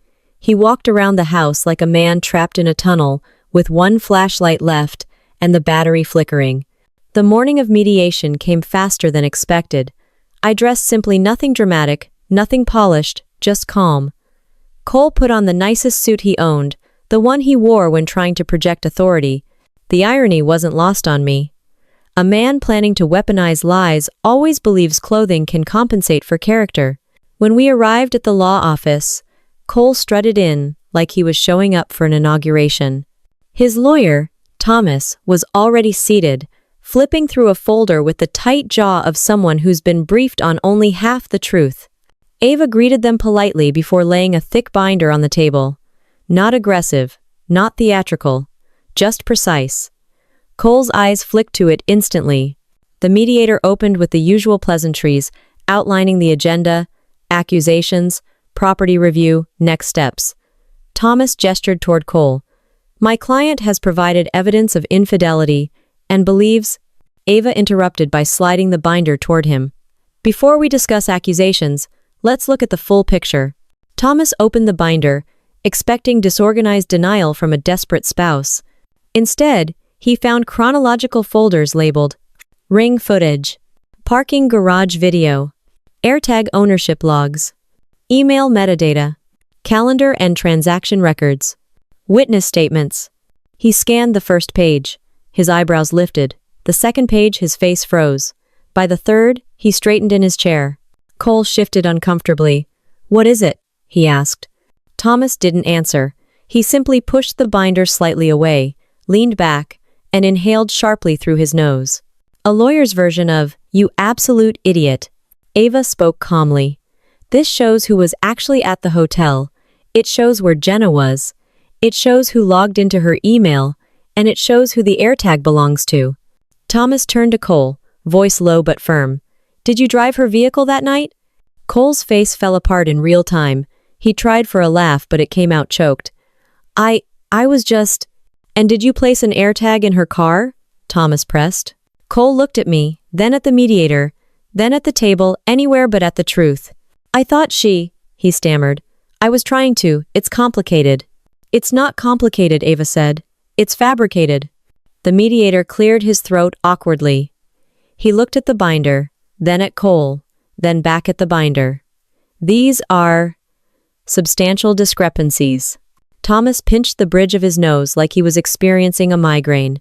He walked around the house like a man trapped in a tunnel, with one flashlight left and the battery flickering. The morning of mediation came faster than expected. I dressed simply, nothing dramatic, nothing polished, just calm. Cole put on the nicest suit he owned, the one he wore when trying to project authority. The irony wasn't lost on me. A man planning to weaponize lies always believes clothing can compensate for character. When we arrived at the law office, Cole strutted in like he was showing up for an inauguration. His lawyer, Thomas, was already seated, flipping through a folder with the tight jaw of someone who's been briefed on only half the truth. Ava greeted them politely before laying a thick binder on the table. Not aggressive, not theatrical, just precise. Cole's eyes flicked to it instantly. The mediator opened with the usual pleasantries, outlining the agenda, accusations, property review, next steps. Thomas gestured toward Cole. My client has provided evidence of infidelity and believes... Ava interrupted by sliding the binder toward him. Before we discuss accusations, let's look at the full picture. Thomas opened the binder, expecting disorganized denial from a desperate spouse. Instead, he found chronological folders labeled ring footage, parking garage video, AirTag ownership logs, email metadata, calendar and transaction records, witness statements. He scanned the first page. His eyebrows lifted. The second page, his face froze. By the third, he straightened in his chair. Cole shifted uncomfortably. What is it? He asked. Thomas didn't answer. He simply pushed the binder slightly away, leaned back, and inhaled sharply through his nose. A lawyer's version of, "You absolute idiot." Ava spoke calmly. This shows who was actually at the hotel. It shows where Jenna was. It shows who logged into her email, and it shows who the AirTag belongs to. Thomas turned to Cole, voice low but firm. Did you drive her vehicle that night? Cole's face fell apart in real time. He tried for a laugh, but it came out choked. I was just... And did you place an AirTag in her car? Thomas pressed. Cole looked at me, then at the mediator, then at the table, anywhere but at the truth. I thought he stammered. I was trying to. It's complicated. It's not complicated, Ava said. It's fabricated. The mediator cleared his throat awkwardly. He looked at the binder, then at Cole, then back at the binder. These are substantial discrepancies. Thomas pinched the bridge of his nose like he was experiencing a migraine.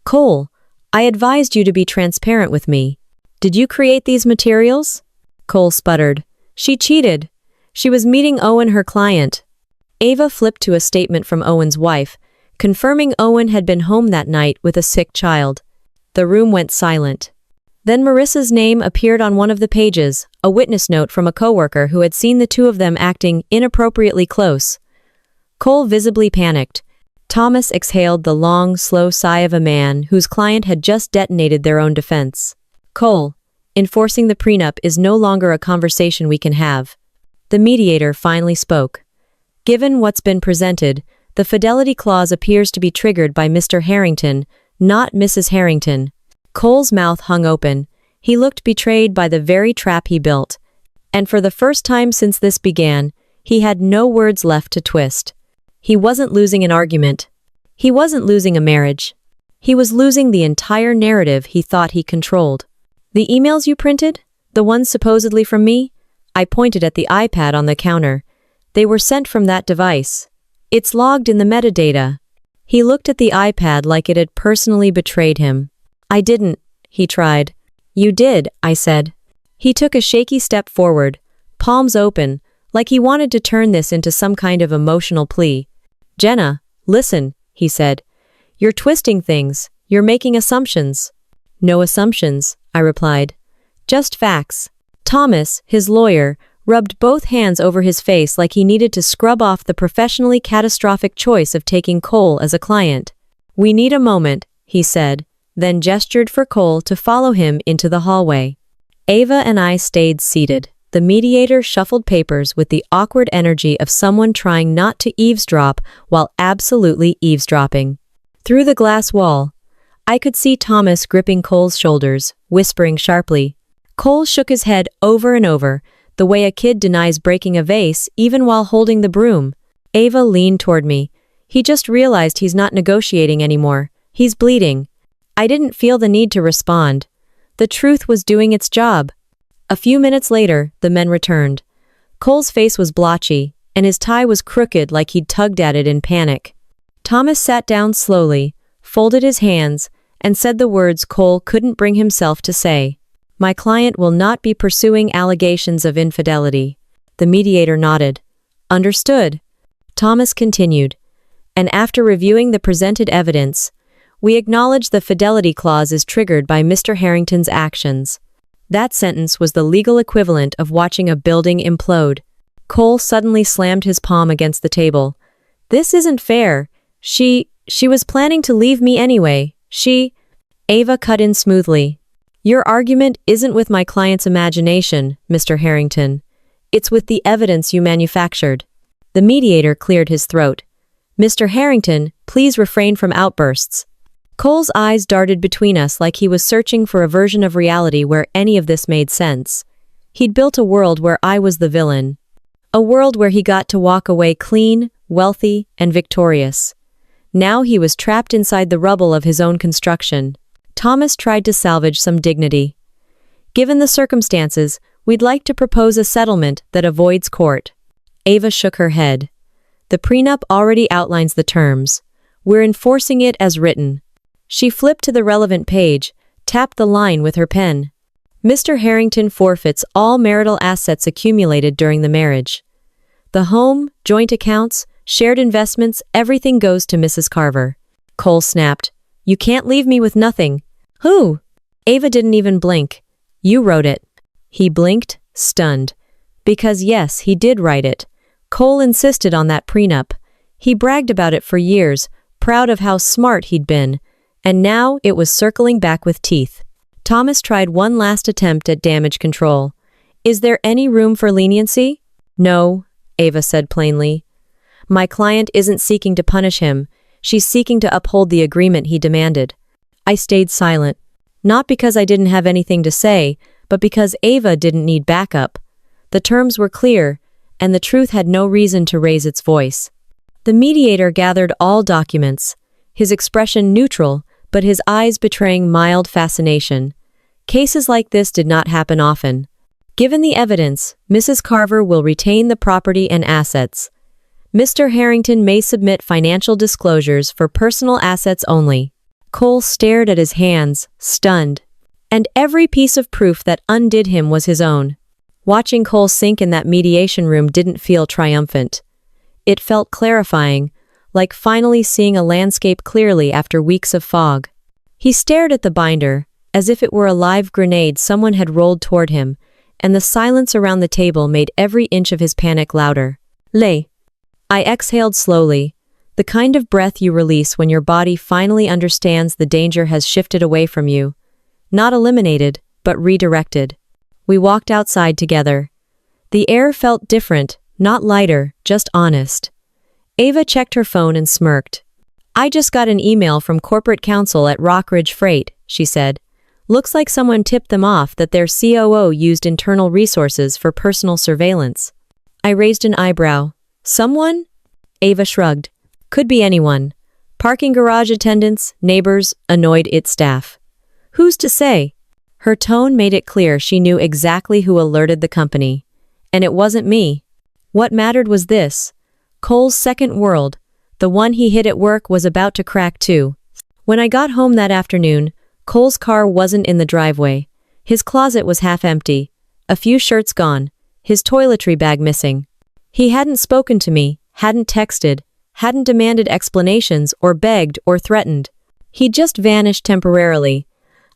Cole, I advised you to be transparent with me. Did you create these materials? Cole sputtered. She cheated. She was meeting Owen, her client. Ava flipped to a statement from Owen's wife, confirming Owen had been home that night with a sick child. The room went silent. Then Marissa's name appeared on one of the pages, a witness note from a coworker who had seen the two of them acting inappropriately close. Cole visibly panicked. Thomas exhaled the long, slow sigh of a man whose client had just detonated their own defense. Cole, enforcing the prenup is no longer a conversation we can have. The mediator finally spoke. Given what's been presented, the fidelity clause appears to be triggered by Mr. Harrington, not Mrs. Harrington. Cole's mouth hung open. He looked betrayed by the very trap he built. And for the first time since this began, he had no words left to twist. He wasn't losing an argument. He wasn't losing a marriage. He was losing the entire narrative he thought he controlled. The emails you printed? The ones supposedly from me? I pointed at the iPad on the counter. They were sent from that device. It's logged in the metadata. He looked at the iPad like it had personally betrayed him. I didn't. he tried. You did, I said. He took a shaky step forward, palms open, like he wanted to turn this into some kind of emotional plea. Jenna, listen, he said. You're twisting things. You're making assumptions. No assumptions, I replied. Just facts. Thomas, his lawyer, rubbed both hands over his face like he needed to scrub off the professionally catastrophic choice of taking Cole as a client. We need a moment, he said, then gestured for Cole to follow him into the hallway. Ava and I stayed seated. The mediator shuffled papers with the awkward energy of someone trying not to eavesdrop while absolutely eavesdropping. Through the glass wall, I could see Thomas gripping Cole's shoulders, whispering sharply. Cole shook his head over and over, the way a kid denies breaking a vase even while holding the broom. Ava leaned toward me. He just realized he's not negotiating anymore. He's bleeding. I didn't feel the need to respond. The truth was doing its job. A few minutes later, the men returned. Cole's face was blotchy, and his tie was crooked like he'd tugged at it in panic. Thomas sat down slowly, folded his hands, and said the words Cole couldn't bring himself to say. My client will not be pursuing allegations of infidelity. The mediator nodded. Understood. Thomas continued. And after reviewing the presented evidence, we acknowledge the fidelity clause is triggered by Mr. Harrington's actions. That sentence was the legal equivalent of watching a building implode. Cole suddenly slammed his palm against the table. This isn't fair. She was planning to leave me anyway. Ava cut in smoothly. Your argument isn't with my client's imagination, Mr. Harrington. It's with the evidence you manufactured. The mediator cleared his throat. Mr. Harrington, please refrain from outbursts. Cole's eyes darted between us like he was searching for a version of reality where any of this made sense. He'd built a world where I was the villain. A world where he got to walk away clean, wealthy, and victorious. Now he was trapped inside the rubble of his own construction. Thomas tried to salvage some dignity. Given the circumstances, we'd like to propose a settlement that avoids court. Ava shook her head. The prenup already outlines the terms. We're enforcing it as written. She flipped to the relevant page, tapped the line with her pen. Mr. Harrington forfeits all marital assets accumulated during the marriage. The home, joint accounts, shared investments, everything goes to Mrs. Carver. Cole snapped. You can't leave me with nothing. Who? Ava didn't even blink. You wrote it. He blinked, stunned. Because yes, he did write it. Cole insisted on that prenup. He bragged about it for years, proud of how smart he'd been. And now it was circling back with teeth. Thomas tried one last attempt at damage control. Is there any room for leniency? No, Ava said plainly. My client isn't seeking to punish him. She's seeking to uphold the agreement he demanded. I stayed silent. Not because I didn't have anything to say, but because Ava didn't need backup. The terms were clear, and the truth had no reason to raise its voice. The mediator gathered all documents, his expression neutral, but his eyes betraying mild fascination. Cases like this did not happen often. Given the evidence, Mrs. Carver will retain the property and assets. Mr. Harrington may submit financial disclosures for personal assets only. Cole stared at his hands, stunned. And every piece of proof that undid him was his own. Watching Cole sink in that mediation room didn't feel triumphant. It felt clarifying, like finally seeing a landscape clearly after weeks of fog. He stared at the binder, as if it were a live grenade someone had rolled toward him, and the silence around the table made every inch of his panic louder. I exhaled slowly, the kind of breath you release when your body finally understands the danger has shifted away from you. Not eliminated, but redirected. We walked outside together. The air felt different, not lighter, just honest. Ava checked her phone and smirked. I just got an email from corporate counsel at Rockridge Freight, she said. Looks like someone tipped them off that their COO used internal resources for personal surveillance. I raised an eyebrow. Someone? Ava shrugged. Could be anyone. Parking garage attendants, neighbors, annoyed IT staff. Who's to say? Her tone made it clear she knew exactly who alerted the company. And it wasn't me. What mattered was this. Cole's second world, the one he hid at work, was about to crack too. When I got home that afternoon, Cole's car wasn't in the driveway. His closet was half empty. A few shirts gone. His toiletry bag missing. He hadn't spoken to me, hadn't texted, hadn't demanded explanations or begged or threatened. He just vanished temporarily.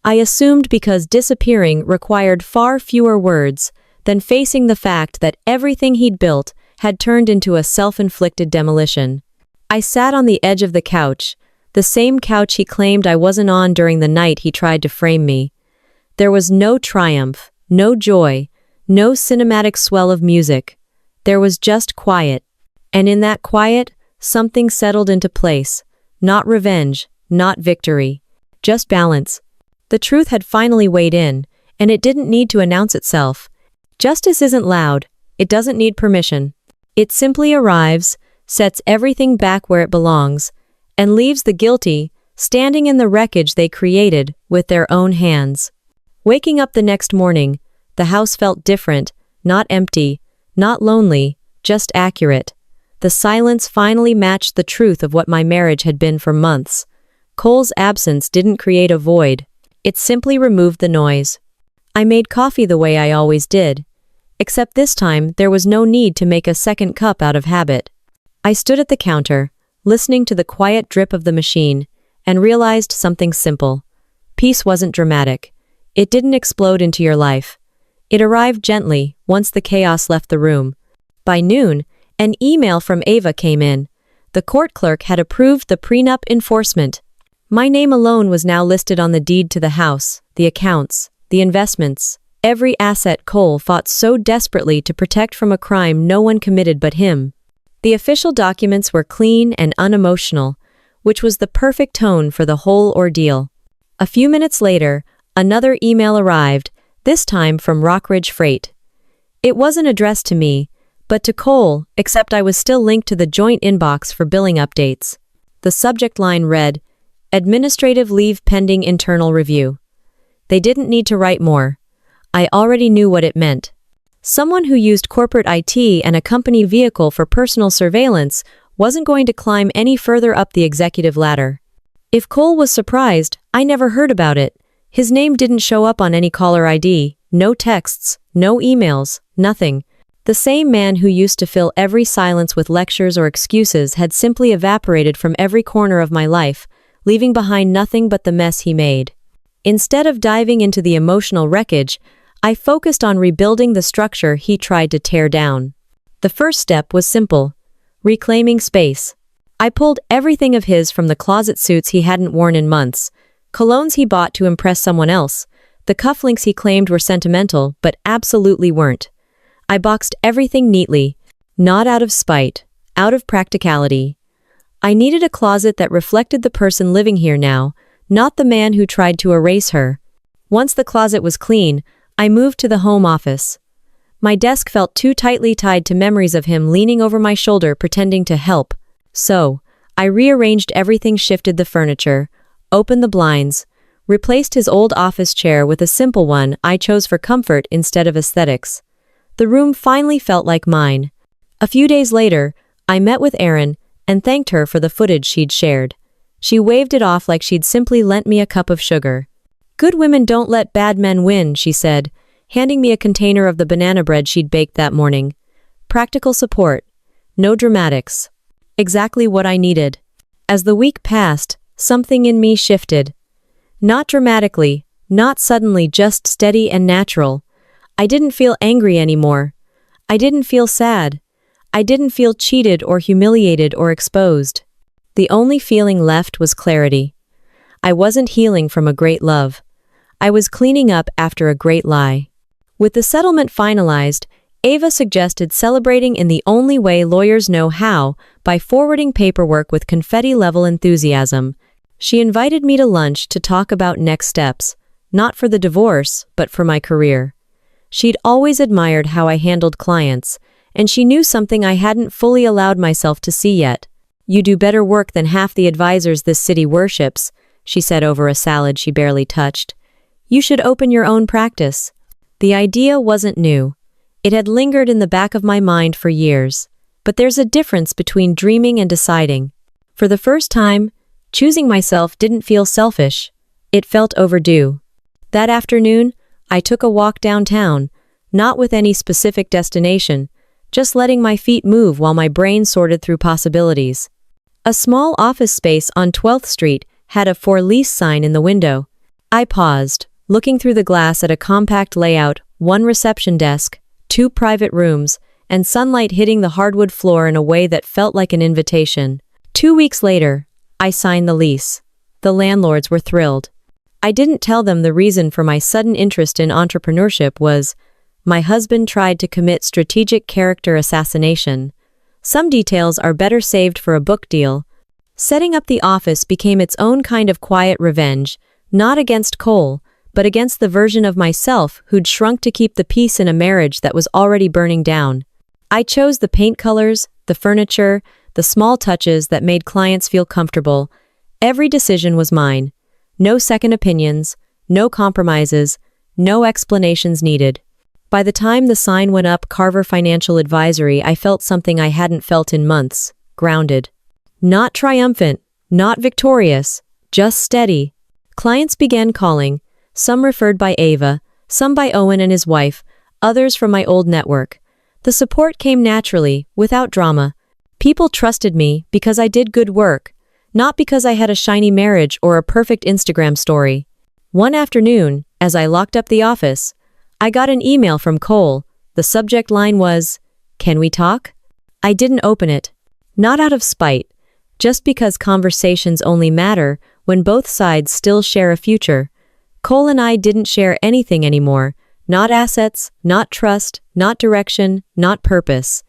I assumed because disappearing required far fewer words than facing the fact that everything he'd built had turned into a self-inflicted demolition. I sat on the edge of the couch, the same couch he claimed I wasn't on during the night he tried to frame me. There was no triumph, no joy, no cinematic swell of music. There was just quiet. And in that quiet, something settled into place. Not revenge, not victory. Just balance. The truth had finally weighed in, and it didn't need to announce itself. Justice isn't loud. It doesn't need permission. It simply arrives, sets everything back where it belongs, and leaves the guilty standing in the wreckage they created with their own hands. Waking up the next morning, the house felt different, not empty, not lonely, just accurate. The silence finally matched the truth of what my marriage had been for months. Cole's absence didn't create a void. It simply removed the noise. I made coffee the way I always did, except this time there was no need to make a second cup out of habit. I stood at the counter, listening to the quiet drip of the machine, and realized something simple. Peace wasn't dramatic. It didn't explode into your life. It arrived gently once the chaos left the room. By noon, an email from Ava came in. The court clerk had approved the prenup enforcement. My name alone was now listed on the deed to the house, the accounts, the investments, every asset Cole fought so desperately to protect from a crime no one committed but him. The official documents were clean and unemotional, which was the perfect tone for the whole ordeal. A few minutes later, another email arrived, this time from Rockridge Freight. It wasn't addressed to me, but to Cole, except I was still linked to the joint inbox for billing updates. The subject line read, "Administrative leave pending internal review." They didn't need to write more. I already knew what it meant. Someone who used corporate IT and a company vehicle for personal surveillance wasn't going to climb any further up the executive ladder. If Cole was surprised, I never heard about it. His name didn't show up on any caller ID, no texts, no emails, nothing. The same man who used to fill every silence with lectures or excuses had simply evaporated from every corner of my life, leaving behind nothing but the mess he made. Instead of diving into the emotional wreckage, I focused on rebuilding the structure he tried to tear down. The first step was simple: reclaiming space. I pulled everything of his from the closet suits he hadn't worn in months, colognes he bought to impress someone else, the cufflinks he claimed were sentimental but absolutely weren't. I boxed everything neatly, not out of spite, out of practicality. I needed a closet that reflected the person living here now, not the man who tried to erase her. Once the closet was clean, I moved to the home office. My desk felt too tightly tied to memories of him leaning over my shoulder pretending to help. So, I rearranged everything, shifted the furniture, opened the blinds, replaced his old office chair with a simple one I chose for comfort instead of aesthetics. The room finally felt like mine. A few days later, I met with Erin and thanked her for the footage she'd shared. She waved it off like she'd simply lent me a cup of sugar. "Good women don't let bad men win," she said, handing me a container of the banana bread she'd baked that morning. Practical support. No dramatics. Exactly what I needed. As the week passed, something in me shifted. Not dramatically, not suddenly, just steady and natural. I didn't feel angry anymore. I didn't feel sad. I didn't feel cheated or humiliated or exposed. The only feeling left was clarity. I wasn't healing from a great love. I was cleaning up after a great lie. With the settlement finalized, Ava suggested celebrating in the only way lawyers know how, by forwarding paperwork with confetti-level enthusiasm. She invited me to lunch to talk about next steps, not for the divorce, but for my career. She'd always admired how I handled clients, and she knew something I hadn't fully allowed myself to see yet. "You do better work than half the advisors this city worships," she said over a salad she barely touched. "You should open your own practice." The idea wasn't new. It had lingered in the back of my mind for years. But there's a difference between dreaming and deciding. For the first time, choosing myself didn't feel selfish. It felt overdue. That afternoon, I took a walk downtown, not with any specific destination, just letting my feet move while my brain sorted through possibilities. A small office space on 12th Street had a for lease sign in the window. I paused, looking through the glass at a compact layout, one reception desk, 2 private rooms, and sunlight hitting the hardwood floor in a way that felt like an invitation. 2 weeks later, I signed the lease. The landlords were thrilled. I didn't tell them the reason for my sudden interest in entrepreneurship was my husband tried to commit strategic character assassination. Some details are better saved for a book deal. Setting up the office became its own kind of quiet revenge, not against Cole, but against the version of myself who'd shrunk to keep the peace in a marriage that was already burning down. I chose the paint colors, the furniture, the small touches that made clients feel comfortable. Every decision was mine. No second opinions, no compromises, no explanations needed. By the time the sign went up, Carver Financial Advisory, I felt something I hadn't felt in months, grounded. Not triumphant, not victorious, just steady. Clients began calling, some referred by Ava, some by Owen and his wife, others from my old network. The support came naturally, without drama. People trusted me because I did good work, not because I had a shiny marriage or a perfect Instagram story. One afternoon, as I locked up the office, I got an email from Cole. The subject line was, "Can we talk?" I didn't open it. Not out of spite, just because conversations only matter when both sides still share a future. Cole and I didn't share anything anymore. Not assets, not trust, not direction, not purpose.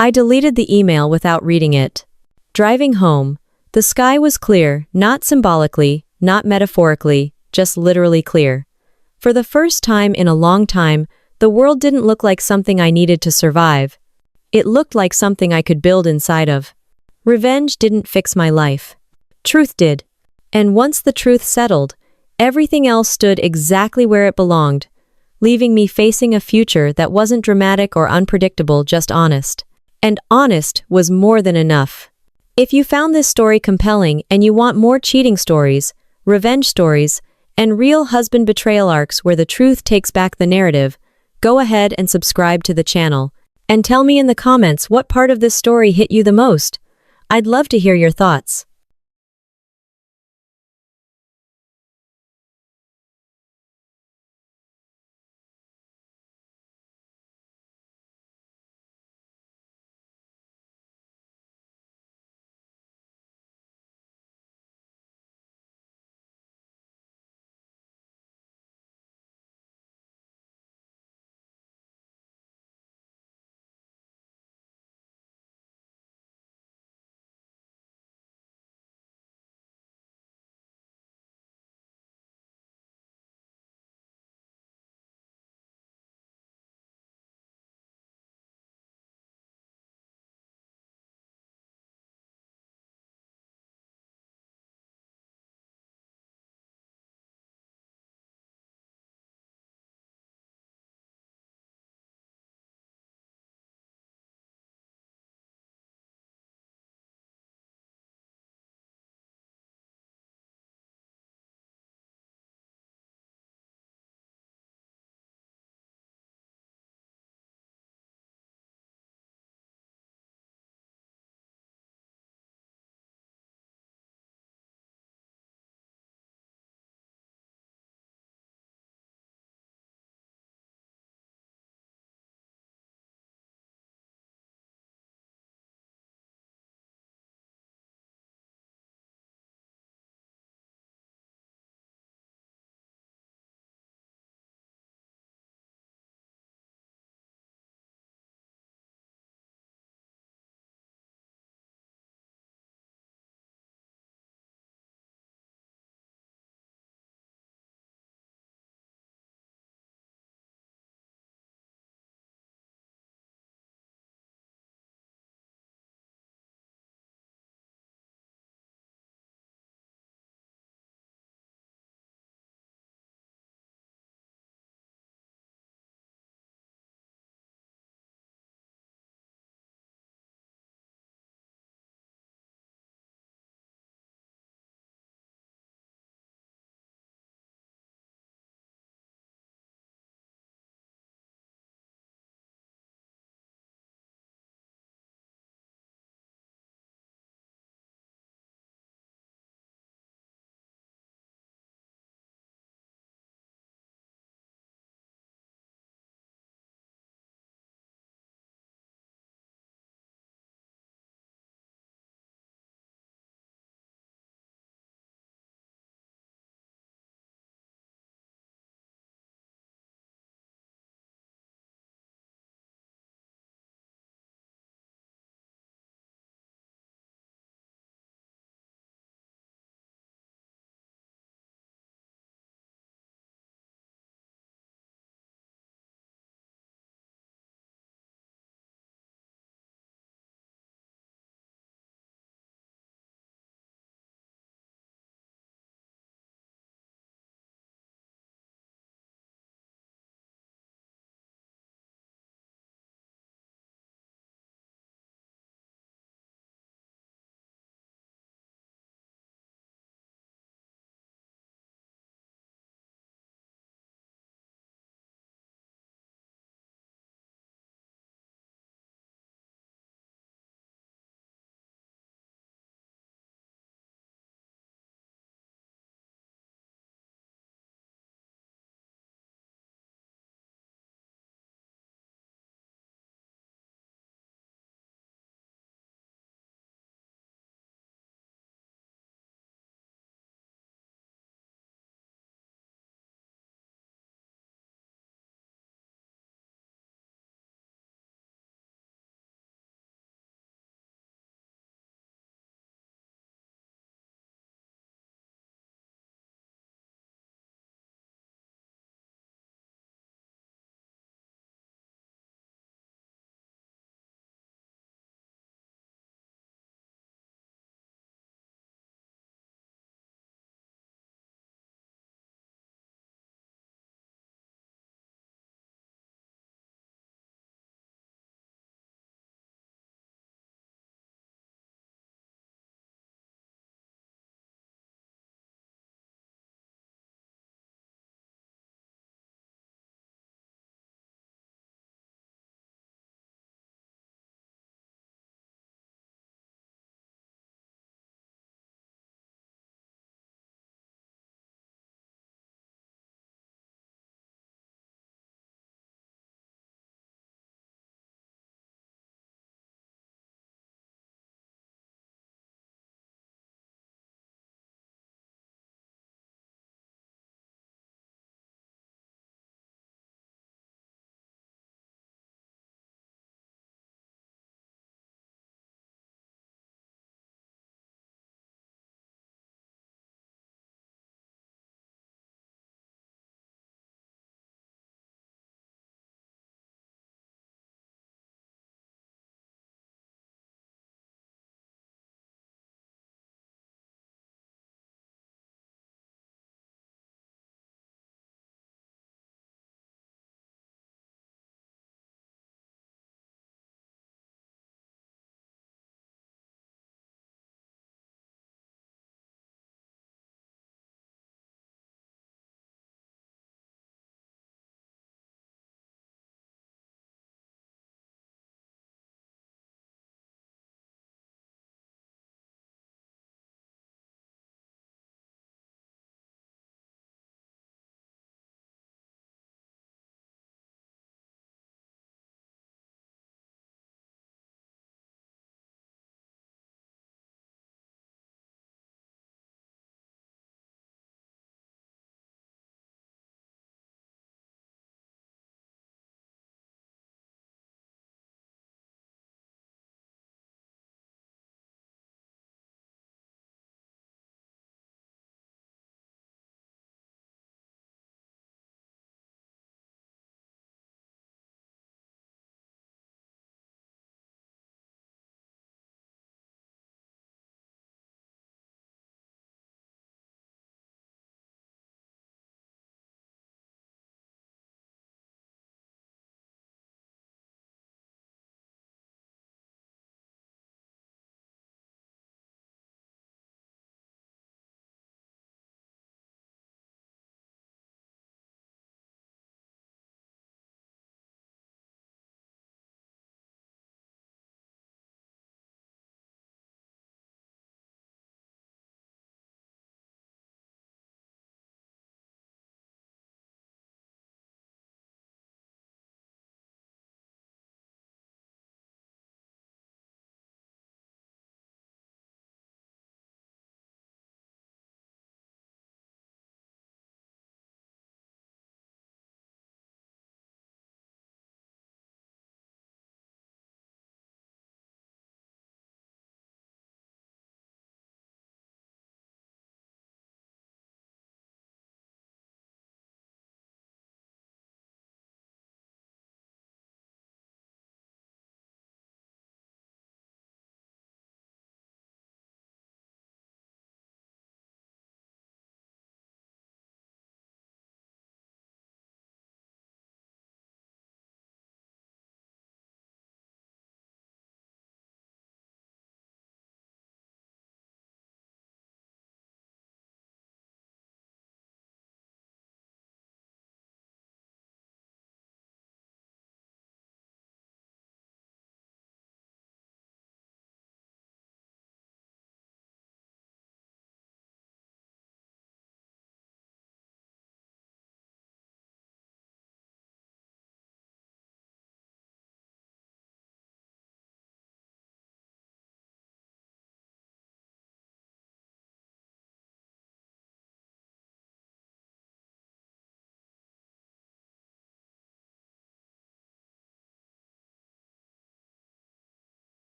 I deleted the email without reading it. Driving home, the sky was clear, not symbolically, not metaphorically, just literally clear. For the first time in a long time, the world didn't look like something I needed to survive. It looked like something I could build inside of. Revenge didn't fix my life. Truth did. And once the truth settled, everything else stood exactly where it belonged, leaving me facing a future that wasn't dramatic or unpredictable, just honest. And honest was more than enough. If you found this story compelling and you want more cheating stories, revenge stories, and real husband betrayal arcs where the truth takes back the narrative, go ahead and subscribe to the channel. And tell me in the comments what part of this story hit you the most. I'd love to hear your thoughts.